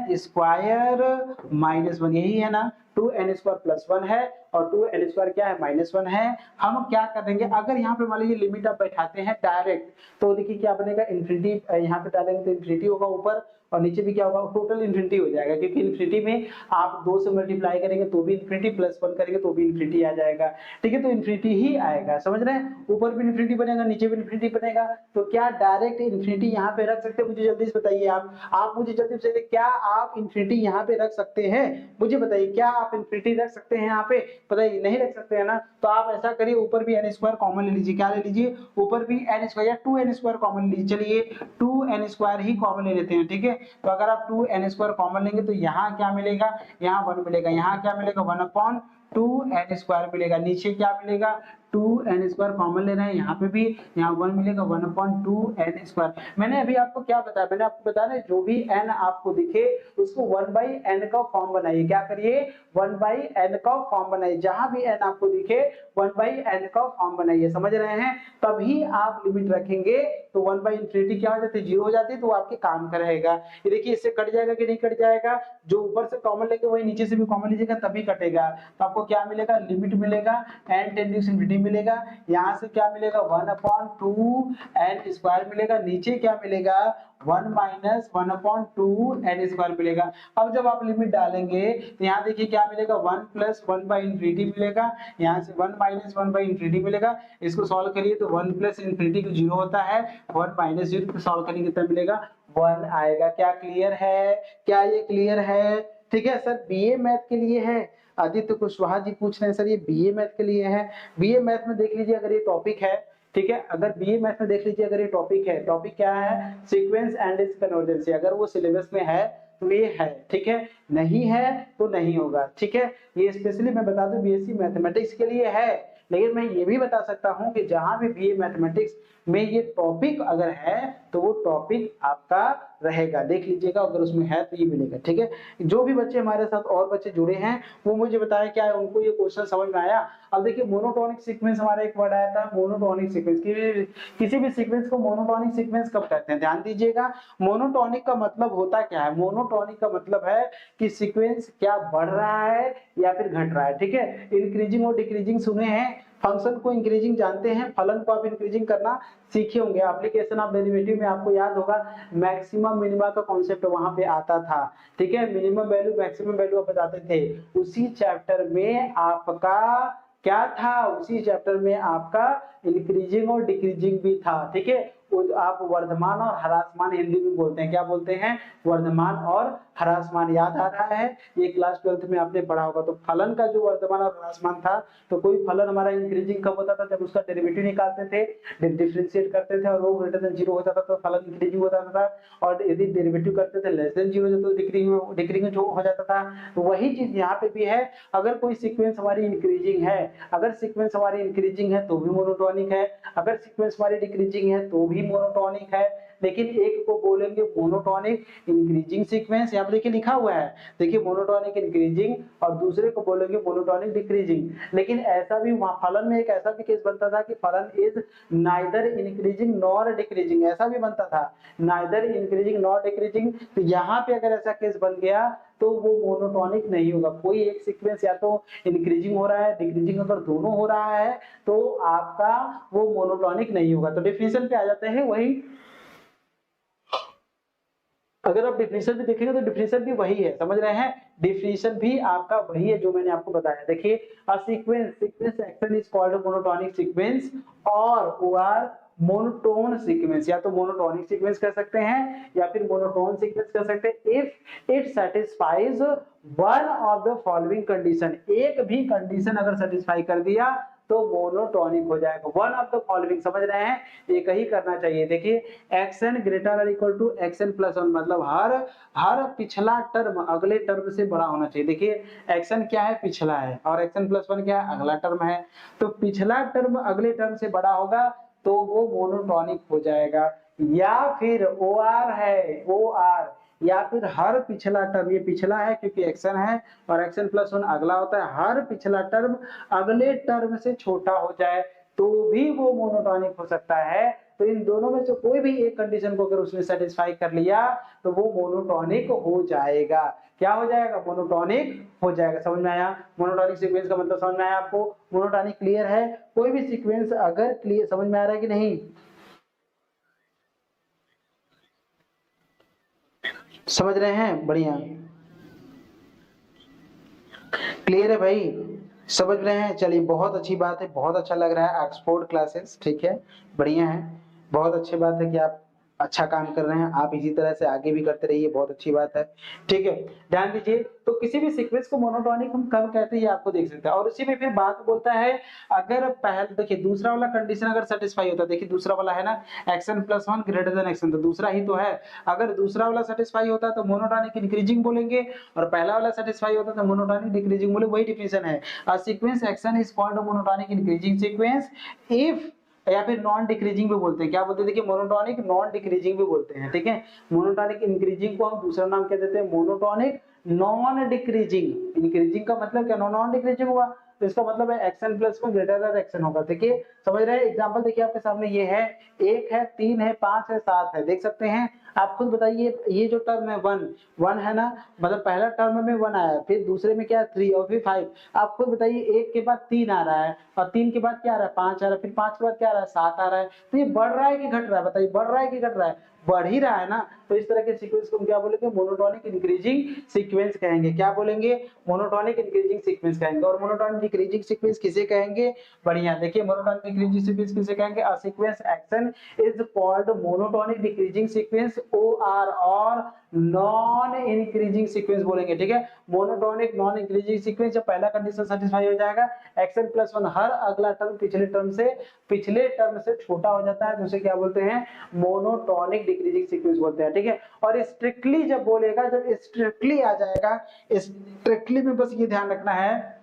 -1, यही है ना, 2n² + 1 है और 2n² क्या है, -1 है। हम क्या करेंगे, अगर यहाँ पे मान लीजिए लिमिट आप बैठाते हैं डायरेक्ट, तो देखिए क्या बनेगा, इन्फिनिटी यहाँ पे डालेंगे तो इन्फिनिटी होगा ऊपर, और नीचे भी क्या होगा, टोटल इन्फिनिटी हो जाएगा, क्योंकि इन्फिनिटी में आप 2 से मल्टीप्लाई करेंगे तो भी इन्फिनिटी, +1 करेंगे तो भी इन्फिनिटी आ जाएगा, ठीक है, तो इन्फिनिटी ही आएगा। समझ रहे हैं, ऊपर भी इन्फिनिटी बनेगा, नीचे भी इन्फिनिटी बनेगा, तो क्या डायरेक्ट इन्फिनिटी यहाँ पे रख सकते हैं, मुझे जल्दी से बताइए। आप मुझे जल्दी से, क्या आप इन्फिनिटी यहाँ पे रख सकते हैं, मुझे बताइए, क्या आप इन्फिनिटी रख सकते हैं यहाँ पे, बताइए, नहीं रख सकते हैं ना। तो आप ऐसा करिए, ऊपर भी n² कॉमन ले लीजिए, क्या ले लीजिए, ऊपर भी n² या 2n² कॉमन लीजिए, चलिए 2n² ही कॉमन ले लेते हैं, ठीक है। तो अगर आप 2n² कॉमन लेंगे तो यहाँ क्या मिलेगा, यहाँ 1 मिलेगा, यहाँ क्या मिलेगा, 1/2n² मिलेगा, नीचे क्या मिलेगा, 2n² कॉमन ले रहे हैं, यहाँ पे भी, यहाँ 1 मिलेगा, 1/2n²। मैंने अभी आपको क्या बताया, मैंने आपको बताया जो भी n आपको दिखे उसको 1/n का फॉर्म बनाइए, क्या करिए, 1/n का फॉर्म बनाइए, जहां भी n आपको दिखे 1/n का फॉर्म बनाइए। समझ रहे हैं, तभी आप लिमिट रखेंगे तो 1/∞ क्या हो जाती है, 0 हो जाती है, तो आपके काम का रहेगा। ये देखिए इससे कट जाएगा कि नहीं कट जाएगा, जो ऊपर से कॉमन लेके वही नीचे से भी कॉमन लीजिएगा तभी कटेगा। तो आपको क्या मिलेगा, लिमिट मिलेगा, n टेंडेंस इनफिनिटी मिलेगा, यहाँ से क्या मिलेगा, 1/2n² मिलेगा, नीचे क्या मिलेगा, 1 - 1/2n² मिलेगा। अब जब आप लिमिट डालेंगे तो यहाँ देखिए क्या मिलेगा, 1 + 1/∞ मिलेगा, यहाँ से 1 - 1/∞ मिलेगा। इसको सॉल्व करिए तो 1 + ∞ को 0 होता है, 1 - 0 को सॉल्व करेंगे कितना मिलेगा, 1 आएगा। क्या क्लियर है, क्या ये क्लियर है, ठीक है सर। बीए मैथ के लिए है, आदित्य कुशवाहा जी पूछ रहे हैं सर ये बीए मैथ के लिए है। बीए मैथ में देख लीजिए अगर ये टॉपिक है, ठीक है, अगर बीए मैथ में देख लीजिए अगर ये टॉपिक है, टॉपिक क्या है, सीक्वेंस एंड इट्स कन्वर्जेंस, अगर वो सिलेबस में है तो ये है, ठीक है, नहीं है तो नहीं होगा, ठीक है। ये स्पेशली मैं बता दूं बीएससी मैथमेटिक्स के लिए है, लेकिन मैं ये भी बता सकता हूं कि जहां भी बीए मैथमेटिक्स में ये टॉपिक अगर है तो वो टॉपिक आपका रहेगा, देख लीजिएगा, अगर उसमें है तो ये मिलेगा, ठीक है। जो भी बच्चे हमारे साथ और बच्चे जुड़े हैं वो मुझे बताया क्या है, उनको ये क्वेश्चन समझ में आया। अब देखिए मोनोटोनिक सीक्वेंस, हमारा एक वर्ड आया था मोनोटोनिक सीक्वेंस, किसी भी सीक्वेंस को मोनोटोनिक सीक्वेंस कब कहते हैं, ध्यान दीजिएगा। मोनोटोनिक का मतलब होता क्या है, मोनोटोनिक का मतलब है कि सीक्वेंस क्या बढ़ रहा है या फिर घट रहा है, ठीक है। इंक्रीजिंग और डिक्रीजिंग सुने हैं, फंक्शन को इंक्रीजिंग जानते हैं, फलन को आप इंक्रीजिंग करना सीखे होंगे, एप्लीकेशन ऑफ डेरिवेटिव में आपको याद होगा मैक्सिमम मिनिमा का कॉन्सेप्ट वहां पे आता था, ठीक है। मिनिमम वैल्यू मैक्सिमम वैल्यू आप बताते थे, उसी चैप्टर में आपका क्या था, उसी चैप्टर में आपका इंक्रीजिंग और डिक्रीजिंग भी था, ठीक है। आप वर्धमान और ह्रासमान हिंदी में बोलते हैं, क्या बोलते हैं, वर्धमान और ह्रासमान, याद आ रहा है, ये क्लास 12th में आपने पढ़ा होगा। तो फलन का जो वर्धमान और ह्रासमान था, तो कोई फलन हमारा इंक्रीजिंग कब होता था, जब उसका डेरिवेटिव निकालते थे, डिफरेंशिएट करते थे और वो ग्रेटर देन 0 हो जाता था तो फलन इंक्रीजिंग होता था, और यदि डेरिवेटिव करते थे लेस देन 0 तो डिक्रीजिंग हो जाता था। तो वही चीज यहाँ पे भी है, अगर कोई सीक्वेंस हमारी इंक्रीजिंग है, अगर सीक्वेंस हमारी इंक्रीजिंग है तो भी मोनोटोनिक है, अगर सीक्वेंस हमारी डिक्रीजिंग है तो भी मोनोटोनिक है। लेकिन एक को बोलेंगे मोनोटोनिक इंक्रीजिंग सीक्वेंस, यहाँ पे देखिए लिखा हुआ है, देखिए मोनोटोनिक इंक्रीजिंग, और दूसरे को बोलेंगे मोनोटोनिक डिक्रीजिंग। लेकिन ऐसा भी वहां फलन में एक ऐसा भी केस बनता था कि फलन is neither increasing nor decreasing, ऐसा भी बनता था, नाइदर इंक्रीजिंग नॉर डिक्रीजिंग। तो यहाँ पे अगर ऐसा केस बन गया तो वो मोनोटोनिक नहीं होगा, कोई एक सीक्वेंस या तो इंक्रीजिंग हो रहा है, डिक्रीजिंग अगर दोनों हो रहा है तो आपका वो मोनोटोनिक नहीं होगा। तो डेफिनेशन पे आ जाते हैं, वही अगर आप डेफिनेशन भी देखेंगे तो डेफिनेशन भी वही है, समझ रहे हैं, डेफिनेशन भी आपका वही है जो मैंने आपको बताया। देखिए अ sequence x n is called monotonic sequence और वो आर मोनोटोन सीक्वेंस, या तो मोनोटोनिक सीक्वेंस कह सकते हैं या फिर मोनोटोन सीक्वेंस कह सकते हैं if it satisfies one of the following condition, एक भी कंडीशन अगर सेटिस्फाई कर दिया तो मोनोटोनिक हो जाएगा, वन ऑफ द फॉलोइंग, समझ रहे हैं, एक ही करना चाहिए। देखिए एक्शन ग्रेटर और equal to x n plus one, मतलब हर पिछला टर्म अगले टर्म से बड़ा होना चाहिए। देखिए एक्शन क्या है, पिछला है, और एक्शन प्लस वन क्या है, अगला टर्म है, तो पिछला टर्म अगले टर्म से बड़ा होगा तो वो मोनोटोनिक हो जाएगा। या फिर ओ आर है, ओ आर, या फिर हर पिछला टर्म, ये पिछला है क्योंकि एक्शन है और एक्शन प्लस वन अगला होता है, हर पिछला टर्म अगले टर्म से छोटा हो जाए तो भी वो मोनोटोनिक हो सकता है। तो इन दोनों में से कोई भी एक कंडीशन को अगर उसने सेटिस्फाई कर लिया तो वो मोनोटोनिक हो जाएगा, क्या हो जाएगा, मोनोटोनिक हो जाएगा। समझ में आया, मोनोटोनिक सीक्वेंस का मतलब समझ में आया आपको, मोनोटोनिक क्लियर है, कोई भी सीक्वेंस अगर क्लियर समझ में आ रहा है कि नहीं, समझ रहे हैं, बढ़िया क्लियर है भाई, समझ रहे हैं, चलिए बहुत अच्छी बात है, बहुत अच्छा लग रहा है ऑक्सफोर्ड क्लासेस, ठीक है, बढ़िया है, बहुत अच्छी बात है कि आप अच्छा काम कर रहे हैं, आप इसी तरह से आगे भी करते रहिए, बहुत अच्छी बात है, ठीक है। ध्यान दीजिए, तो किसी भी सीक्वेंस को मोनोटोनिक हम कब कहते हैं ये आपको देख सकते हैं, और उसी में फिर बात बोलता है अगर पहले देखिए दूसरा वाला कंडीशन अगर सेटिस्फाई होता है, देखिए दूसरा वाला है ना action plus one greater than action, तो दूसरा ही तो है, अगर दूसरा वाला सेटिस्फाई होता है तो मोनोटोनिक इंक्रीजिंग बोलेंगे, और पहला वाला सेटिस्फाई होता है तो मोनोटोनिक डिक्रीजिंग बोले, वही डिफिनेशन है, अ sequence x n is called monotonic increasing sequence if, या फिर नॉन डिक्रीजिंग भी बोलते हैं, क्या बोलते हैं, देखिए मोनोटोनिक नॉन डिक्रीजिंग भी बोलते हैं, ठीक है। मोनोटोनिक इंक्रीजिंग को हम दूसरा नाम क्या देते हैं, मोनोटोनिक नॉन डिक्रीजिंग, इंक्रीजिंग का मतलब क्या, नॉन डिक्रीजिंग हुआ, तो इसका मतलब है action plus one greater than action होगा। देखिए समझ रहे हैं, एग्जांपल देखिए आपके सामने ये है, 1 है 3 है 5 है 7 है, देख सकते हैं, आप खुद बताइए, ये जो टर्म है 1 है ना, मतलब पहला टर्म में 1 आया, फिर दूसरे में क्या है 3 और फिर 5, आप खुद बताइए 1 के बाद 3 आ रहा है और 3 के बाद क्या आ रहा है 5 आ रहा है, फिर 5 के बाद क्या आ रहा है 7 आ रहा है, तो ये बढ़ रहा है कि घट रहा है, बताइए बढ़ रहा है कि घट रहा है, बढ़ ही रहा है ना। तो इस तरह के सीक्वेंस को हम क्या बोलेंगे, मोनोटोनिक इंक्रीजिंग सीक्वेंस कहेंगे, क्या बोलेंगे, मोनोटोनिक इंक्रीजिंग सीक्वेंस कहेंगे। और मोनोटोनिक डिक्रीजिंग सीक्वेंस किसे कहेंगे, बढ़िया देखिए, मोनोटोनिक इंक्रीजिंग सीक्वेंस किसे कहेंगे, अ sequence x n is called monotonic decreasing sequence, OR और नॉन इंक्रीजिंग सीक्वेंस बोलेंगे, ठीक है। मोनोटोनिक नॉन इंक्रीजिंग सीक्वेंस जब पहला कंडीशन सेटिस्फाई हो जाएगा, एक्शन प्लस वन हर अगला टर्म पिछले टर्म से छोटा हो जाता है, तो उसे क्या बोलते हैं, मोनोटोनिक डिक्रीजिंग सीक्वेंस बोलते हैं, ठीक है। और स्ट्रिक्टली जब बोलेगा, जब स्ट्रिक्टली आ जाएगा, स्ट्रिक्टली में बस ये ध्यान रखना है,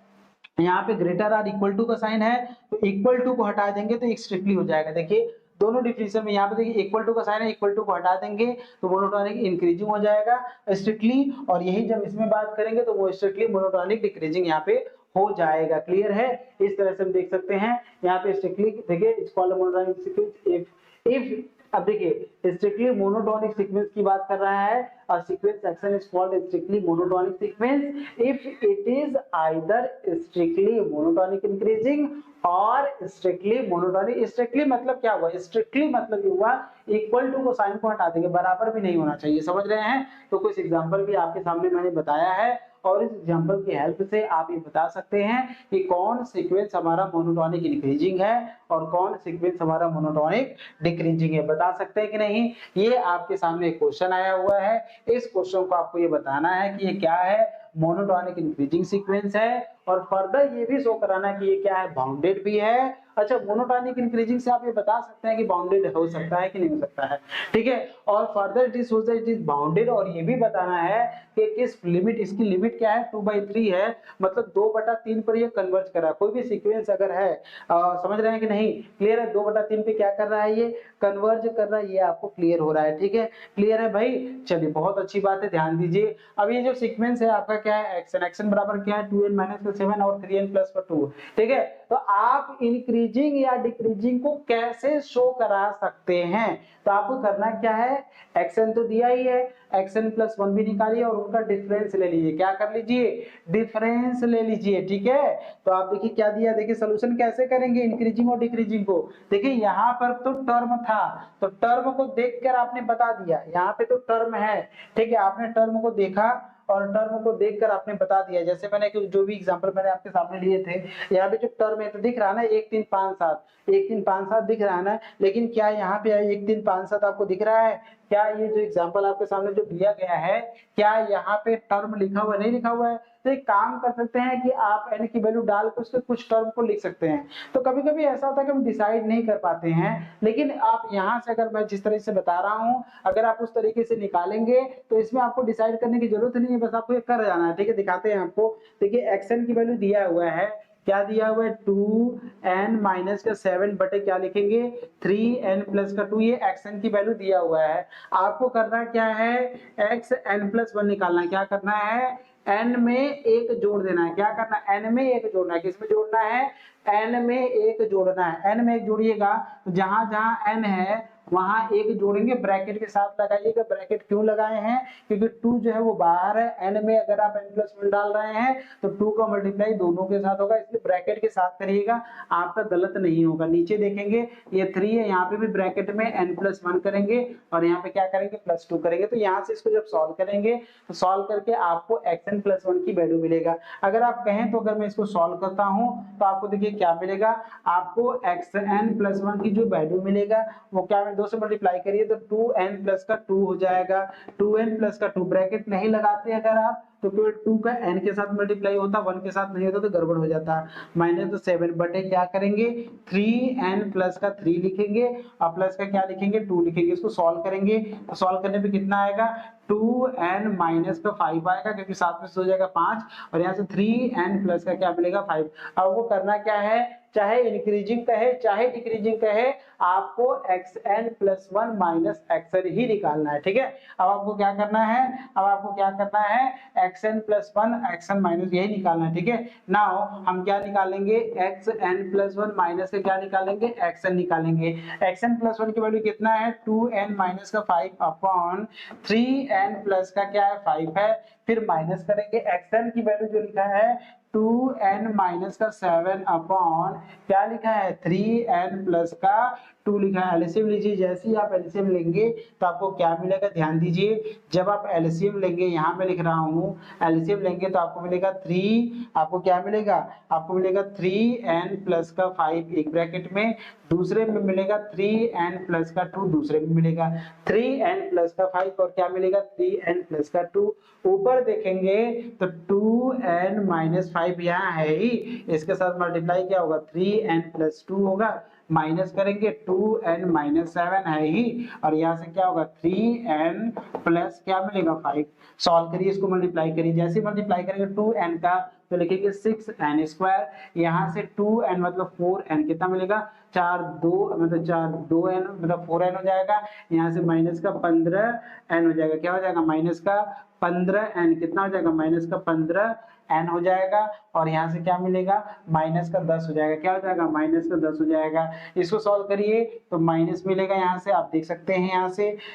यहाँ पे ग्रेटर आर इक्वल टू का साइन है, तो इक्वल टू को हटा देंगे तो स्ट्रिक्टली हो जाएगा। देखिए दोनों डिफिनेशन में यहाँ पे देखिए इक्वल टू का साइन है, इक्वल टू को हटा देंगे तो मोनोटोनिक इंक्रीजिंग हो जाएगा स्ट्रिक्टली, और यही जब इसमें बात करेंगे तो वो स्ट्रिक्टली मोनोटोनिक डिक्रीजिंग यहाँ पे हो जाएगा। क्लियर है? इस तरह से हम देख सकते हैं यहाँ पे स्ट्रिक्टली देखिए it's called monotonic sequence if अब देखिए स्ट्रिक्टली मोनोटोनिक सीक्वेंस की बात कर रहा है, और sequence x n is called strictly monotonic sequence if it is either strictly monotonic increasing और स्ट्रिक्टली मोनोटोनिक। स्ट्रिक्टली मतलब क्या हुआ? स्ट्रिक्टली मतलब ये हुआ इक्वल टू को साइन को हटा देंगे, बराबर भी नहीं होना चाहिए। समझ रहे हैं? तो कुछ एग्जांपल भी आपके सामने मैंने बताया है, और इस एग्जांपल की हेल्प से आप ये बता सकते हैं कि कौन सीक्वेंस हमारा मोनोटोनिक इंक्रीजिंग है और कौन सीक्वेंस हमारा मोनोटोनिक डिक्रीजिंग है। बता सकते हैं कि नहीं? ये आपके सामने एक क्वेश्चन आया हुआ है, इस क्वेश्चन को आपको ये बताना है कि ये क्या है, मोनोटोनिक इंक्रीजिंग सीक्वेंस है, और फर्दर ये भी शो कराना कि ये क्या है, बाउंडेड भी है। अच्छा, मोनोटोनिक इंक्रीजिंग से आप ये बता सकते हैं कि बाउंडेड हो सकता है कि नहीं हो सकता है, ठीक है। और फर्दर इट इज बाउंडेड, और ये भी बताना है कि किस लिमिट, इसकी लिमिट क्या है, 2/3 है, मतलब 2/3 पर ये कन्वर्ज कर रहा है। कोई भी सीक्वेंस अगर है, समझ रहे हैं कि नहीं? क्लियर है? 2/3 पे क्या कर रहा है, ये कन्वर्ज कर रहा है, ये आपको क्लियर हो रहा है, ठीक है। क्लियर है भाई? चलिए, बहुत अच्छी बात है, ध्यान दीजिए। अब ये जो सीक्वेंस है आपका क्या है, एक्शन, एक्शन बराबर क्या है, 2n - 7 और 3n+2, ठीक है। तो आप इंक्रीजिंग या डिक्रीजिंग को कैसे शो करा सकते हैं? तो आपको करना क्या है, एक्शन तो दिया ही है, xn+1 भी निकालिए और उनका डिफरेंस ले लीजिए। क्या कर लीजिए? डिफरेंस ले लीजिए, ठीक है। तो आप देखिए क्या दिया, देखिए सोल्यूशन कैसे करेंगे इंक्रीजिंग और डिक्रीजिंग को। देखिए यहाँ पर तो टर्म था, तो टर्म को देखकर आपने बता दिया, यहाँ पे तो टर्म है, ठीक है, आपने टर्म को देखा और टर्म को देखकर आपने बता दिया। जैसे मैंने जो भी एग्जांपल मैंने आपके सामने लिए थे, यहाँ पे जो टर्म है तो दिख रहा है ना, 1 3 5 7, 1 3 5 7 दिख रहा है ना, लेकिन क्या यहाँ पे 1 3 5 7 आपको दिख रहा है? क्या ये जो एग्जांपल आपके सामने जो दिया गया है, क्या यहाँ पे टर्म लिखा हुआ, नहीं लिखा हुआ है? तो एक काम कर सकते हैं कि आप n की वैल्यू डाल के उसके कुछ टर्म को लिख सकते हैं। तो कभी कभी ऐसा होता है कि हम डिसाइड नहीं कर पाते हैं, लेकिन आप यहाँ से, अगर मैं जिस तरह से बता रहा हूँ, अगर आप उस तरीके से निकालेंगे तो इसमें आपको डिसाइड करने की जरूरत नहीं है, बस आपको ये कर जाना है, ठीक है। दिखाते हैं आपको। देखिए एक्शन की वैल्यू दिया हुआ है, क्या दिया हुआ है, 2n - 7 बटे क्या लिखेंगे, 3n+2, ये एक्शन की वैल्यू दिया हुआ है। आपको करना क्या है, xn+1 निकालना। क्या करना है, n में एक जोड़ देना है। क्या करना है, n में एक जोड़ना है। किसमें जोड़ना है, n में एक जोड़ना है। n में एक जोड़िएगा तो जहां जहां n है वहां एक जोड़ेंगे, ब्रैकेट के साथ लगाइएगा। ब्रैकेट क्यों लगाए हैं, क्योंकि 2 जो है वो बाहर है, n में अगर आप n+1 डाल रहे हैं तो 2 का मल्टीप्लाई दोनों के साथ होगा, इसलिए ब्रैकेट के साथ करिएगा, आपका गलत नहीं होगा। नीचे देखेंगे ये 3 है, यहाँ पे भी ब्रैकेट में n+1 करेंगे और यहाँ पे क्या करेंगे, +2 करेंगे। तो यहाँ से इसको जब सॉल्व करेंगे तो सॉल्व करके आपको xn+1 की वैल्यू मिलेगा। अगर आप कहें तो अगर मैं इसको सॉल्व करता हूँ तो आपको देखिए क्या मिलेगा, आपको xn+1 की जो वैल्यू मिलेगा वो क्या, 2 से मल्टीप्लाई करिए तो 2n+2 हो जाएगा। 2n+2 ब्रैकेट नहीं लगाते अगर आप तो केवल 2 का n के साथ मल्टीप्लाई होता, 1 के साथ नहीं होता तो गड़बड़ हो जाता। -7 बटे क्या करेंगे, 3n+3 लिखेंगे और प्लस का क्या लिखेंगे, 2 लिखेंगे। इसको सॉल्व करेंगे तो सॉल्व करने पे कितना आएगा, 2n-5 आएगा, क्योंकि साथ में हो जाएगा 5, और यहाँ से 3n प्लस का क्या मिलेगा, 5। अब वो करना क्या है, चाहे इंक्रीजिंग कहे चाहे डिक्रीजिंग कहे, आपको xn+1 - xn ही निकालना है, ठीक है। अब आपको क्या करना है, अब आपको क्या करना है, xn+1 xn- यही निकालना है, ठीक है। नाउ हम क्या निकालेंगे, xn+1 माइनस का क्या निकालेंगे, xn निकालेंगे। xn+1 की वैल्यू कितना है, 2n-5 अपॉन 3n प्लस का क्या है, 5 है। फिर माइनस करेंगे, xn की वैल्यू जो लिखा है 2n-7 अपॉन क्या लिखा है, 3n प्लस का 2 लिखा है। एलसीएम लीजिए, जैसे ही आप एलसीएम लेंगे तो आपको क्या मिलेगा, ध्यान दीजिए। जब आप एलसीएम लेंगे, यहाँ पे लिख रहा हूँ, एलसीएम लेंगे तो आपको मिलेगा 3, आपको क्या मिलेगा, आपको मिलेगा 3n प्लस का 5 एक ब्रैकेट में, दूसरे में मिलेगा 3n प्लस का 2 दूसरे में मिलेगा, 3n प्लस का 5 और क्या मिलेगा, 3n प्लस का 2। ऊपर देखेंगे तो 2n - 5 यहाँ है ही, इसके साथ मल्टीप्लाई क्या होगा, 3n + 2 होगा, माइनस करेंगे 2n माइनस 7 है ही, और यहाँ से क्या होगा 3n प्लस क्या मिलेगा 5। सॉल्व करिए, इसको मल्टीप्लाई करिए, जैसे मल्टीप्लाई करेंगे 2n का तो लिखेंगे 6n स्क्वायर, यहाँ से 2n मतलब 4n कितना मिलेगा 4 2 मतलब 4 2n मतलब 4n हो जाएगा, यहाँ से माइनस का 15n हो जाएगा, क्या हो जाएगा माइनस का 15n, कितना हो जाएगा माइनस का 15n हो जाएगा, और यहाँ से क्या मिलेगा माइनस का 10 हो जाएगा, क्या हो जाएगा माइनस का 10 हो जाएगा। इसको सॉल्व करिए तो माइनस मिलेगा, यहाँ से आप देख सकते हैं,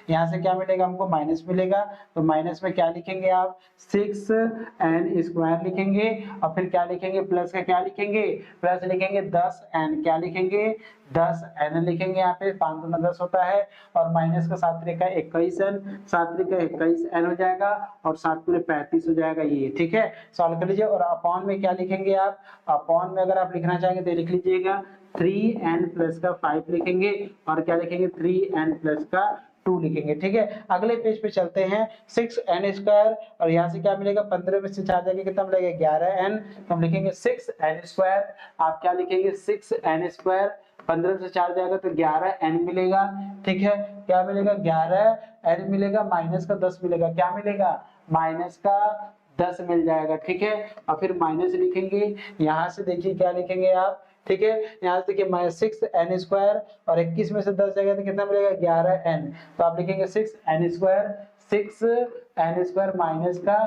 यहाँ से क्या मिलेगा हमको माइनस मिलेगा, तो माइनस में क्या लिखेंगे आप 6n स्क्वायर लिखेंगे, और फिर क्या लिखेंगे प्लस का क्या लिखेंगे प्लस लिखेंगे 10n, क्या लिखेंगे 10n लिखेंगे, यहाँ पे 5 दूना 10 होता है, और माइनस का 7 त्रिका 21n, 7 त्रिका 21n हो जाएगा, और 7 दूनी 35 हो जाएगा ये, ठीक है। सॉल्व कर लीजिए, और अपॉन में क्या लिखेंगे आप, अपॉन में अगर आप लिखना चाहेंगे तो लिख लीजिएगा 3n प्लस का 5 लिखेंगे, और क्या लिखेंगे 3n प्लस का 2 लिखेंगे, ठीक है। अगले पेज पे चलते हैं, 6n स्क्वायर, और यहाँ से क्या मिलेगा 15 में से 4 जाएगा कितना मिलेगा 11n, तो हम लिखेंगे 6n स्क्वायर, आप क्या लिखेंगे 6n स्क्वायर, 15 से 4 जाएगा तो 11n मिलेगा, ठीक है। क्या मिलेगा 11n मिलेगा, माइनस का 10 मिलेगा, क्या मिलेगा माइनस का 10 मिल जाएगा, ठीक है। और फिर माइनस लिखेंगे, यहाँ से देखिए क्या लिखेंगे आप, ठीक है। यहाँ से देखिए 6n स्क्वायर, और 21 में से 10 जाएगा तो कितना मिलेगा 11n, तो आप लिखेंगे 6n square, 6n square minus का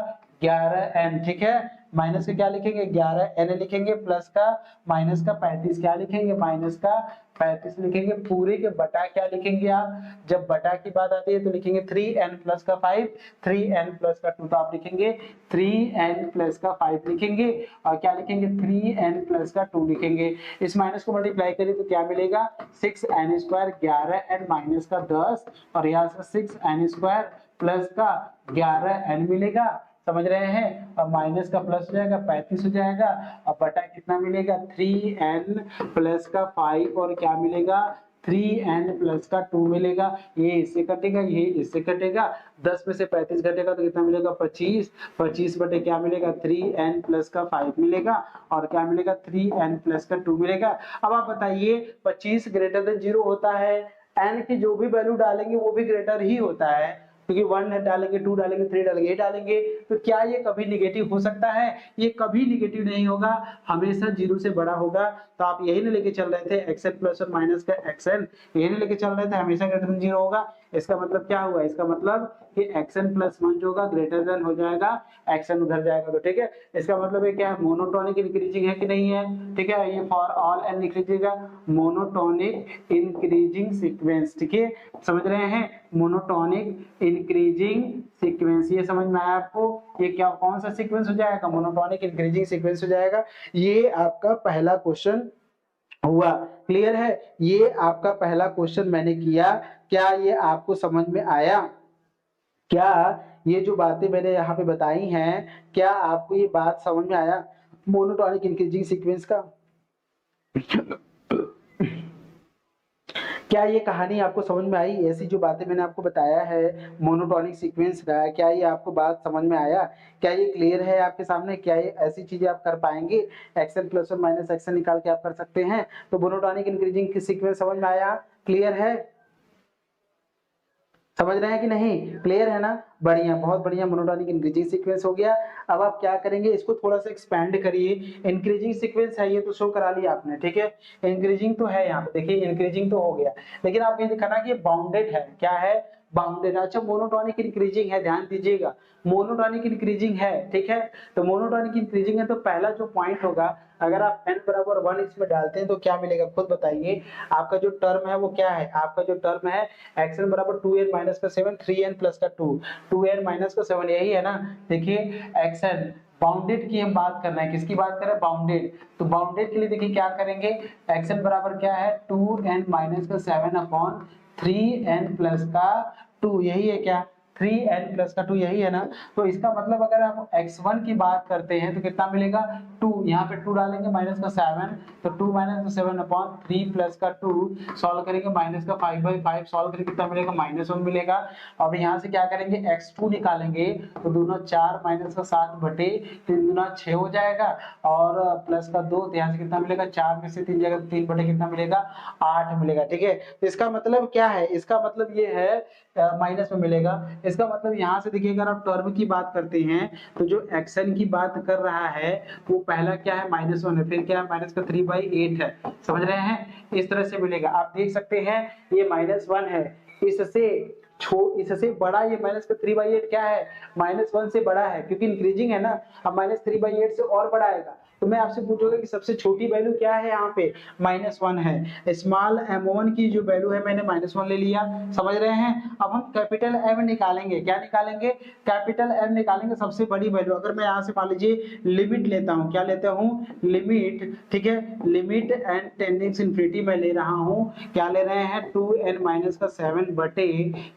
11n, ठीक है। माइनस का क्या लिखेंगे 11n लिखेंगे, प्लस का माइनस का 35 क्या लिखेंगे माइनस का 35 लिखेंगे, पूरे के बटा क्या लिखेंगे आप, जब बटा की बात आती है तो लिखेंगे 3n प्लस का 5, 3n प्लस का 2, तो आप लिखेंगे 3n प्लस का 5 लिखेंगे, और क्या लिखेंगे 3n प्लस का 2 लिखेंगे। इस माइनस को मल्टीप्लाई करें तो क्या मिलेगा 6n स्क्वायर 11n माइनस का 10, और यहाँ से 6n स्क्वायर प्लस का 11n मिलेगा, समझ रहे हैं, और माइनस का प्लस हो जाएगा 35 हो जाएगा, और बटा कितना मिलेगा 3n प्लस का 5, और क्या मिलेगा 3n प्लस का 2 मिलेगा, ये इससे कटेगा ये इससे कटेगा, 10 में से 35 घटेगा तो कितना मिलेगा 25, 25 बटे क्या मिलेगा 3n प्लस का 5 मिलेगा, और क्या मिलेगा 3n प्लस का 2 मिलेगा। अब आप बताइए 25 ग्रेटर देन 0 होता है, n की जो भी वैल्यू डालेंगे वो भी ग्रेटर ही होता है, क्योंकि 1 डालेंगे 2 डालेंगे 3 डालेंगे 8 डालेंगे, तो क्या ये कभी निगेटिव हो सकता है, ये कभी निगेटिव नहीं होगा, हमेशा 0 से बड़ा होगा। तो आप यही नहीं लेके चल रहे थे xn प्लस और माइनस का xn, यही नहीं लेके चल रहे थे हमेशा ग्रेटर देन 0 होगा, इसका मतलब क्या हुआ, इसका मतलब कि xn प्लस 1 जो होगा ग्रेटर देन हो जाएगा xn उधर जाएगा, तो ठीक है। इसका मतलब ये क्या है मोनोटोनिक इंक्रीजिंग है कि नहीं है, ठीक है। ये फॉर ऑल n लिख लीजिएगा मोनोटोनिक इंक्रीजिंग सीक्वेंस, ठीक है, समझ रहे हैं मोनोटोनिक इंक्रीजिंग सीक्वेंस, ये समझ में आया आपको, ये क्या कौन सा सीक्वेंस हो जाएगा मोनोटोनिक इंक्रीजिंग सीक्वेंस हो जाएगा। ये आपका पहला क्वेश्चन हुआ, क्लियर है, ये आपका पहला क्वेश्चन मैंने किया, क्या ये आपको समझ में आया, क्या ये जो बातें मैंने यहाँ पे बताई हैं क्या आपको ये बात समझ में आया मोनोटोनिक इंक्रीजिंग सीक्वेंस का, क्या ये कहानी आपको समझ में आई, ऐसी जो बातें मैंने आपको बताया है मोनोटोनिक सीक्वेंस का, क्या ये आपको बात समझ में आया, क्या ये क्लियर है आपके सामने, क्या ये ऐसी चीजें आप कर पाएंगे, एक्सन प्लस और माइनस एक्सन निकाल के आप कर सकते हैं। तो मोनोटोनिक इंक्रीजिंग की सीक्वेंस समझ में आया, क्लियर है, समझ रहे हैं कि नहीं, क्लियर है ना, बढ़िया, बहुत बढ़िया, मोनोटोनिक इंक्रीजिंग सीक्वेंस हो गया। अब आप क्या करेंगे, इसको थोड़ा सा एक्सपेंड करिए, इंक्रीजिंग सीक्वेंस है ये तो शो करा लिया आपने, ठीक है, इंक्रीजिंग तो है यहाँ पे, देखिए इंक्रीजिंग तो हो गया, लेकिन आप ये दिखाना कि बाउंडेड है, क्या है बाउंडेड, अच्छा मोनोटोनिक इंक्रीजिंग है, ध्यान दीजिएगा मोनोटोनिक इंक्रीजिंग है, ठीक है। तो मोनोटोनिक इंक्रीजिंग है तो पहला जो पॉइंट होगा, अगर आप n बराबर 1 इसमें डालते हैं तो क्या मिलेगा खुद बताइए, आपका जो टर्म है वो क्या है, आपका जो टर्म है xn बराबर 2n माइनस का 7 3n प्लस का 2 2n माइनस का 7, यही है ना, देखिए xn बाउंडेड की हम बात कर रहे हैं, किसकी बात कर रहे हैं बाउंडेड, तो बाउंडेड के लिए देखिए क्या करेंगे, xn बराबर क्या है 2n माइनस का 7 अपॉन 3n प्लस का 2, यही है क्या 3n प्लस का 2, यही है ना। तो इसका मतलब अगर आप x1 की बात करते हैं तो कितना मिलेगा 2, यहाँ पे 2 डालेंगे माइनस का 7, तो 2 माइनस का 7 अपॉन 3 प्लस का 2 सॉल्व करेंगे माइनस का 5/5 सॉल्व करके कितना मिलेगा -1 मिलेगा। अब यहाँ से क्या करेंगे x2 निकालेंगे तो दूना 4 माइनस का 7 बटे 3 दूना 6 हो जाएगा और प्लस का 2 तो यहाँ से कितना मिलेगा 4 में से 3 जाएगा 3 बटे कितना मिलेगा 8 मिलेगा। ठीक है, तो इसका मतलब क्या है, इसका मतलब ये है माइनस में मिलेगा। इसका मतलब यहाँ से देखिए अगर आप टर्म की बात करते हैं तो जो एक्शन की बात कर रहा है वो पहला क्या है -1 है, फिर क्या है माइनस का 3/8 है, समझ रहे हैं, इस तरह से मिलेगा। आप देख सकते हैं ये -1 है, इससे बड़ा ये माइनस का 3/8 क्या है, -1 से बड़ा है क्योंकि इंक्रीजिंग है ना। अब -3/8 से और बड़ा आएगा तो मैं आपसे पूछूंगा कि सबसे छोटी वैल्यू क्या है, यहाँ पे -1 है। स्मॉल m1 की जो वैल्यू है मैंने -1 ले लिया, समझ रहे हैं। अब हम कैपिटल M निकालेंगे, क्या निकालेंगे, कैपिटल M निकालेंगे, सबसे बड़ी वैल्यू। अगर मैं यहाँ से मान लीजिए लिमिट लेता हूँ, क्या लेता हूँ, लिमिट, ठीक है, लिमिट एंड टेंडिंग इनफिनिटी मैं ले रहा हूँ, क्या ले रहे हैं 2n माइनस का 7 बटे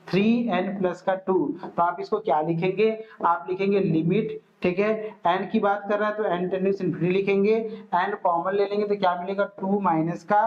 3n प्लस का 2, तो आप इसको क्या लिखेंगे, आप लिखेंगे लिमिट, ठीक है, n की बात कर रहा है तो n टेंडेंस इनफिनिटी लिखेंगे, n कॉमन ले लेंगे तो क्या मिलेगा 2 माइनस का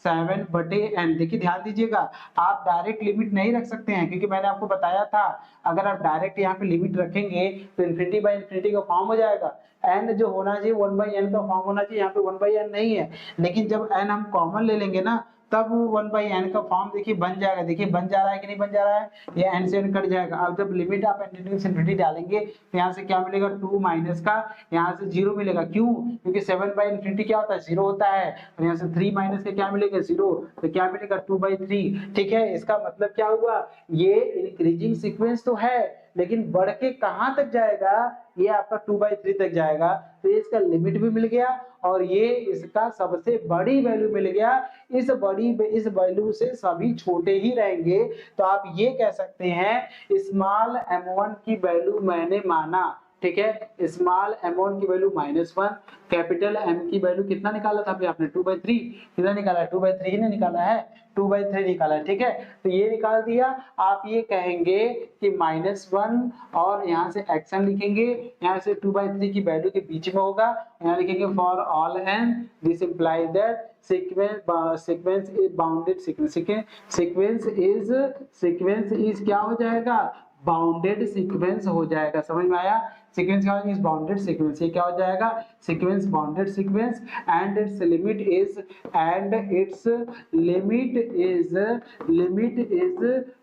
7 बटे n। देखिए ध्यान दीजिएगा, आप डायरेक्ट लिमिट नहीं रख सकते हैं क्योंकि मैंने आपको बताया था अगर आप डायरेक्ट यहाँ पे लिमिट रखेंगे तो इनफिनिटी बाय इनफिनिटी का फॉर्म हो जाएगा। n जो होना चाहिए 1/n का फॉर्म होना चाहिए, यहाँ पे 1/n नहीं है, लेकिन जब n हम कॉमन ले लेंगे ना तब वो 1/n का फॉर्म देखिए बन जाएगा। देखिए बन जा रहा है कि नहीं बन जा रहा है, ये n से n कट जाएगा। अब जब लिमिट आप इनफिनिटी डालेंगे तो यहाँ से क्या मिलेगा 2 माइनस का यहाँ से 0 मिलेगा, क्यों, क्योंकि 7/इनफिनिटी क्या होता है 0 होता है, और यहाँ से 3 माइनस का क्या मिलेगा 0, तो क्या मिलेगा 2/3। ठीक है, इसका मतलब क्या हुआ, ये इंक्रीजिंग सीक्वेंस तो है लेकिन बढ़ के कहां तक जाएगा, ये आपका 2/3 तक जाएगा, तो ये इसका लिमिट भी मिल गया और ये इसका सबसे बड़ी वैल्यू मिल गया। इस वैल्यू से सभी छोटे ही रहेंगे, तो आप ये कह सकते हैं स्मॉल m1 की वैल्यू मैंने माना, ठीक है, स्मॉल m1 की वैल्यू -1, कैपिटल M की वैल्यू कितना निकाला था आपने 2/3, कितना निकाला है 2/3 ही ने निकाला है, 2/3 निकाला है। ठीक है, तो ये निकाल दिया। आप ये कहेंगे कि -1 और यहाँ से एक्शन लिखेंगे, यहाँ से 2/3 की वैल्यू के बीच में होगा, यहाँ लिखेंगे for all n this implies that sequence is bounded sequence is क्या हो जाएगा, बाउंडेड सीक्वेंस हो जाएगा। समझ में आया, सीक्वेंस क्या होगा, इस बाउंडेड सीक्वेंस, ये क्या हो जाएगा sequence, bounded sequence, and it's limit is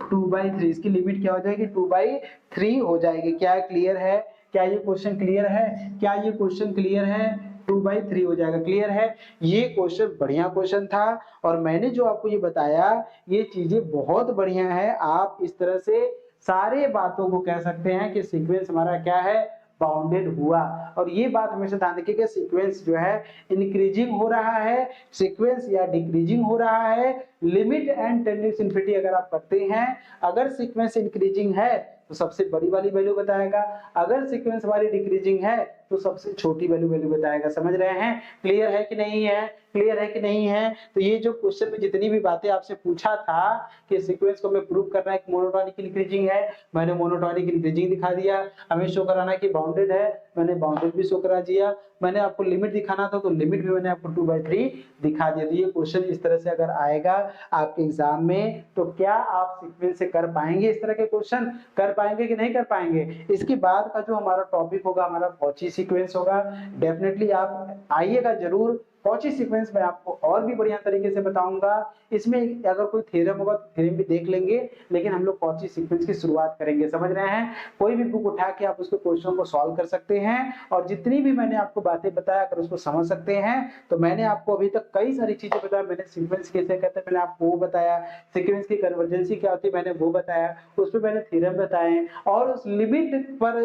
2/3, इसकी लिमिट क्या हो जाएगी 2/3 हो जाएगी। क्या क्लियर है, क्या ये क्वेश्चन क्लियर है, क्या ये क्वेश्चन क्लियर है, 2/3 हो जाएगा, क्लियर है। ये क्वेश्चन बढ़िया क्वेश्चन था और मैंने जो आपको ये बताया ये चीजें बहुत बढ़िया है। आप इस तरह से सारे बातों को कह सकते हैं कि सीक्वेंस हमारा क्या है, बाउंडेड हुआ। और ये बात हमेशा ध्यान रखिएगा, सीक्वेंस जो है इंक्रीजिंग हो रहा है, सीक्वेंस या डिक्रीजिंग हो रहा है, लिमिट एंड टेंडेंस इनफिनिटी अगर आप करते हैं, अगर सीक्वेंस इंक्रीजिंग है तो सबसे बड़ी वाली वैल्यू बताएगा, अगर सीक्वेंस हमारी डिक्रीजिंग है तो सबसे छोटी वैल्यू बताएगा। समझ रहे हैं, क्लियर है कि नहीं है, क्लियर है कि नहीं है। तो ये जो क्वेश्चन में जितनी भी बातें आपसे पूछा था कि सीक्वेंस को हमें प्रूव करना है कि मोनोटोनिक इंक्रीजिंग है, मैंने मोनोटोनिक इंक्रीजिंग दिखा दिया, हमें शो कराना है कि बाउंडेड है, मैंने बाउंडेड भी शो करा दिया, मैंने आपको लिमिट दिखाना था तो लिमिट भी मैंने आपको 2/3 दिखा दिया। तो ये क्वेश्चन इस तरह से अगर आएगा आपके एग्जाम में तो क्या आप सीक्वेंस से कर पाएंगे, इस तरह के क्वेश्चन कर पाएंगे कि नहीं कर पाएंगे। इसके बाद का जो हमारा टॉपिक होगा हमारा कॉची सीक्वेंस होगा, डेफिनेटली आप आइएगा जरूर। कॉची सीक्वेंस में आपको और भी बढ़िया तरीके से बताऊंगा, इसमें अगर कोई थ्योरम होगा तो थ्योरम भी देख लेंगे, लेकिन हम लोग कॉची सीक्वेंस की शुरुआत करेंगे। समझ रहे हैं, कोई भी बुक उठा के आप उसके क्वेश्चन को सॉल्व कर सकते हैं और जितनी भी मैंने आपको बातें बताया अगर उसको समझ सकते हैं तो मैंने आपको अभी तक कई सारी चीजें बताया। मैंने सीक्वेंस कैसे कहते हैं मैंने आपको वो बताया, सीक्वेंस की कन्वर्जेंसी क्या होती है मैंने वो बताया, उस पर मैंने थ्योरम बताए, और उस लिमिट पर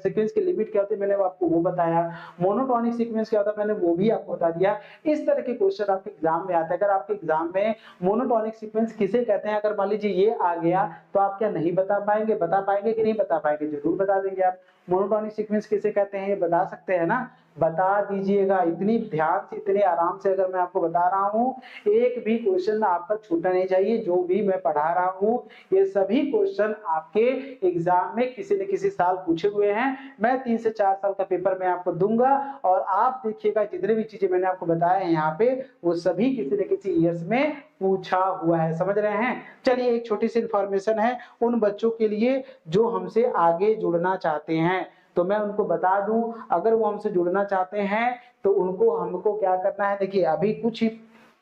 सीक्वेंस की लिमिट क्या होती है मैंने आपको वो बताया, मोनोटोनिक सीक्वेंस क्या होता है मैंने वो भी आपको बता दिया। इस तरह के क्वेश्चन आपके एग्जाम में आता है। अगर आपके एग्जाम में मोनोटोनिक सीक्वेंस किसे कहते हैं अगर मान लीजिए ये आ गया तो आप क्या नहीं बता पाएंगे, बता पाएंगे कि नहीं बता पाएंगे, जरूर बता देंगे आप। मोनोटोनिक सीक्वेंस किसे कहते हैं ये बता सकते हैं ना, बता दीजिएगा। इतनी ध्यान से, इतने आराम से अगर मैं आपको बता रहा हूँ, एक भी क्वेश्चन आपका छूटना नहीं चाहिए। जो भी मैं पढ़ा रहा हूँ ये सभी क्वेश्चन आपके एग्जाम में किसी न किसी साल पूछे हुए हैं। मैं 3 से 4 साल का पेपर मैं आपको दूंगा और आप देखिएगा जितने भी चीजें मैंने आपको बताया है यहाँ पे वो सभी किसी न किसी ईयर्स में पूछा हुआ है। समझ रहे हैं? चलिए एक छोटी सी इंफॉर्मेशन है उन बच्चों के लिए जो हमसे आगे जुड़ना चाहते हैं, तो मैं उनको बता दूं, अगर वो हमसे जुड़ना चाहते हैं तो उनको हमको क्या करना है। देखिए अभी कुछ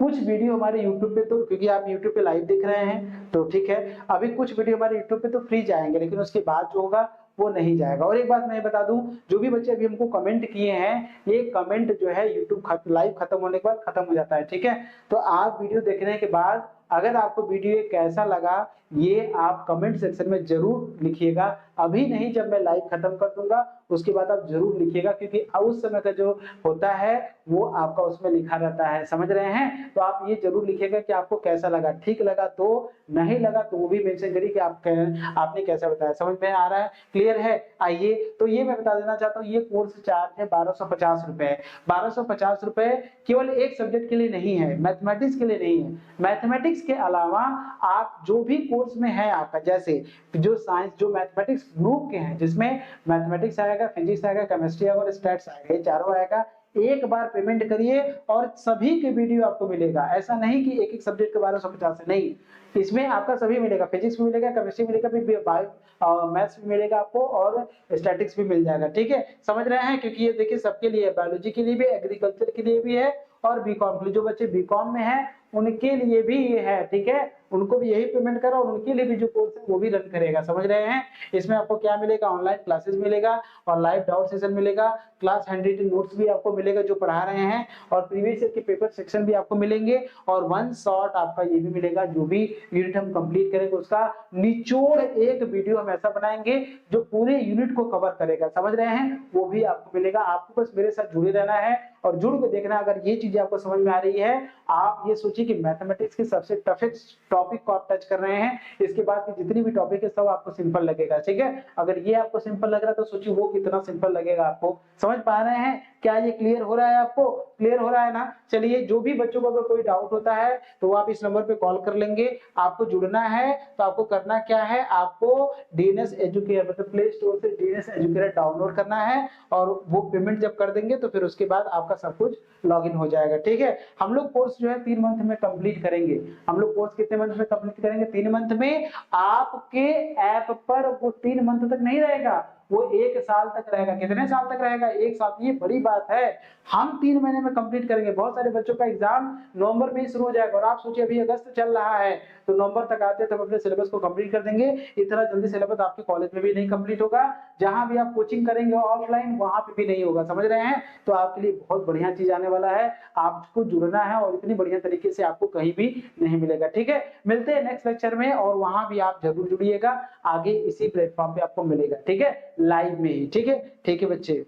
वीडियो हमारे YouTube पे, तो क्योंकि आप YouTube पे लाइव देख रहे हैं तो ठीक है, अभी कुछ वीडियो हमारे YouTube पे तो फ्री जाएंगे, लेकिन उसके बाद जो होगा वो नहीं जाएगा। और एक बात मैं बता दूं, जो भी बच्चे अभी हमको कमेंट किए हैं, ये कमेंट जो है YouTube लाइव खत्म होने के बाद खत्म हो जाता है, ठीक है। तो आप वीडियो देखने के बाद अगर आपको वीडियो कैसा लगा ये आप कमेंट सेक्शन में जरूर लिखिएगा। अभी नहीं, जब मैं लाइव खत्म कर दूंगा उसके बाद आप जरूर लिखिएगा, क्योंकि उस समय का जो होता है वो आपका उसमें लिखा रहता है। समझ रहे हैं? तो आप ये जरूर लिखिएगा कि आपको कैसा लगा, ठीक लगा तो, नहीं लगा तो वो भी मेंशन करिए कि आपने कैसा बताया। समझ में आ रहा है? क्लियर है? आइए, तो ये मैं बता देना चाहता हूँ, ये कोर्स चार्ज है 1250 रुपए। 1250 रुपए केवल एक सब्जेक्ट के लिए नहीं है, मैथमेटिक्स के लिए नहीं है। मैथमेटिक्स के अलावा आप जो भी कोर्स में है आपका, जैसे जो साइंस, जो मैथमेटिक्स ग्रुप के हैं, जिसमें मैथमेटिक्स आएगा, फिजिक्स आएगा, केमिस्ट्री आएगा और स्टैट्स आएगा, ये चारों आएगा, एक बार पेमेंट करिए और सभी के वीडियो आपको मिलेगा। ऐसा नहीं कि एक एक सब्जेक्ट के 1250 है, नहीं, इसमें आपका सभी मिलेगा। फिजिक्स भी मिलेगा, केमिस्ट्री मिलेगा, मैथ्स भी मिलेगा आपको और स्टैटिक्स भी मिल जाएगा। ठीक है, समझ रहे हैं? क्योंकि ये देखिए सबके लिए, बायोलॉजी के लिए भी, एग्रीकल्चर के लिए भी है और बीकॉम के लिए। जो बच्चे बीकॉम में हैं उनके लिए भी ये है, ठीक है, उनको भी यही पेमेंट करो और उनके लिए भी जो कोर्स है वो भी रन करेगा। समझ रहे हैं? इसमें आपको क्या मिलेगा? ऑनलाइन क्लासेस मिलेगा और लाइव डाउट सेशन मिलेगा, क्लास हैंडरिटन नोट्स भी आपको मिलेगा जो पढ़ा रहे हैं, और प्रीवियस ईयर के पेपर सेक्शन भी आपको मिलेंगे, और वन शॉट आपका ये भी मिलेगा, जो भी यूनिट हम कंप्लीट करेंगे उसका निचोड़ एक वीडियो हम ऐसा बनाएंगे जो पूरे यूनिट को कवर करेगा। समझ रहे हैं? वो भी आपको मिलेगा। आपको बस मेरे साथ जुड़े रहना है और जुड़ के देखना। अगर ये चीजें आपको समझ में आ रही है, आप ये सोचिए कि मैथमेटिक्स के सबसे टफेस्ट टॉपिक को आप टच कर रहे हैं, इसके बाद की जितनी भी टॉपिक है सब आपको सिंपल लगेगा। ठीक है, अगर ये आपको सिंपल लग रहा है तो सोचिए वो कितना सिंपल लगेगा आपको। समझ पा रहे हैं? क्या ये क्लियर हो रहा है आपको? क्लियर हो रहा है ना? चलिए, जो भी बच्चों को अगर कोई डाउट होता है तो आप इस नंबर पे कॉल कर लेंगे। आपको जुड़ना है तो आपको करना क्या है, आपको डीएनएस एजुकेटर मतलब प्ले स्टोर से डीएनएस एजुकेटर डाउनलोड करना है, और वो पेमेंट जब कर देंगे तो फिर उसके बाद आपका सब कुछ लॉगिन हो जाएगा। ठीक है, हम लोग कोर्स जो है 3 मंथ में कंप्लीट करेंगे। हम लोग कोर्स कितने मंथ में कंप्लीट करेंगे? 3 मंथ में। आपके ऐप पर वो 3 मंथ तक नहीं रहेगा, वो 1 साल तक रहेगा। कितने साल तक रहेगा? 1 साल। ये बड़ी बात है, हम 3 महीने में कंप्लीट करेंगे। बहुत सारे बच्चों का एग्जाम नवंबर में ही शुरू हो जाएगा, और आप सोचिए अभी अगस्त चल रहा है, तो नवंबर तक आते तब अपने सिलेबस को कंप्लीट कर देंगे। इतना जल्दी सिलेबस आपके कॉलेज में भी नहीं कंप्लीट होगा, जहां भी आप कोचिंग करेंगे ऑफलाइन वहां पे भी नहीं होगा। समझ रहे हैं? तो आपके लिए बहुत बढ़िया चीज आने वाला है, आपको जुड़ना है, और इतनी बढ़िया तरीके से आपको कहीं भी नहीं मिलेगा। ठीक है, मिलते हैं नेक्स्ट लेक्चर में, और वहां भी आप जरूर जुड़िएगा, आगे इसी प्लेटफॉर्म पे आपको मिलेगा। ठीक है, लाइव में ही। ठीक है, ठीक है बच्चे।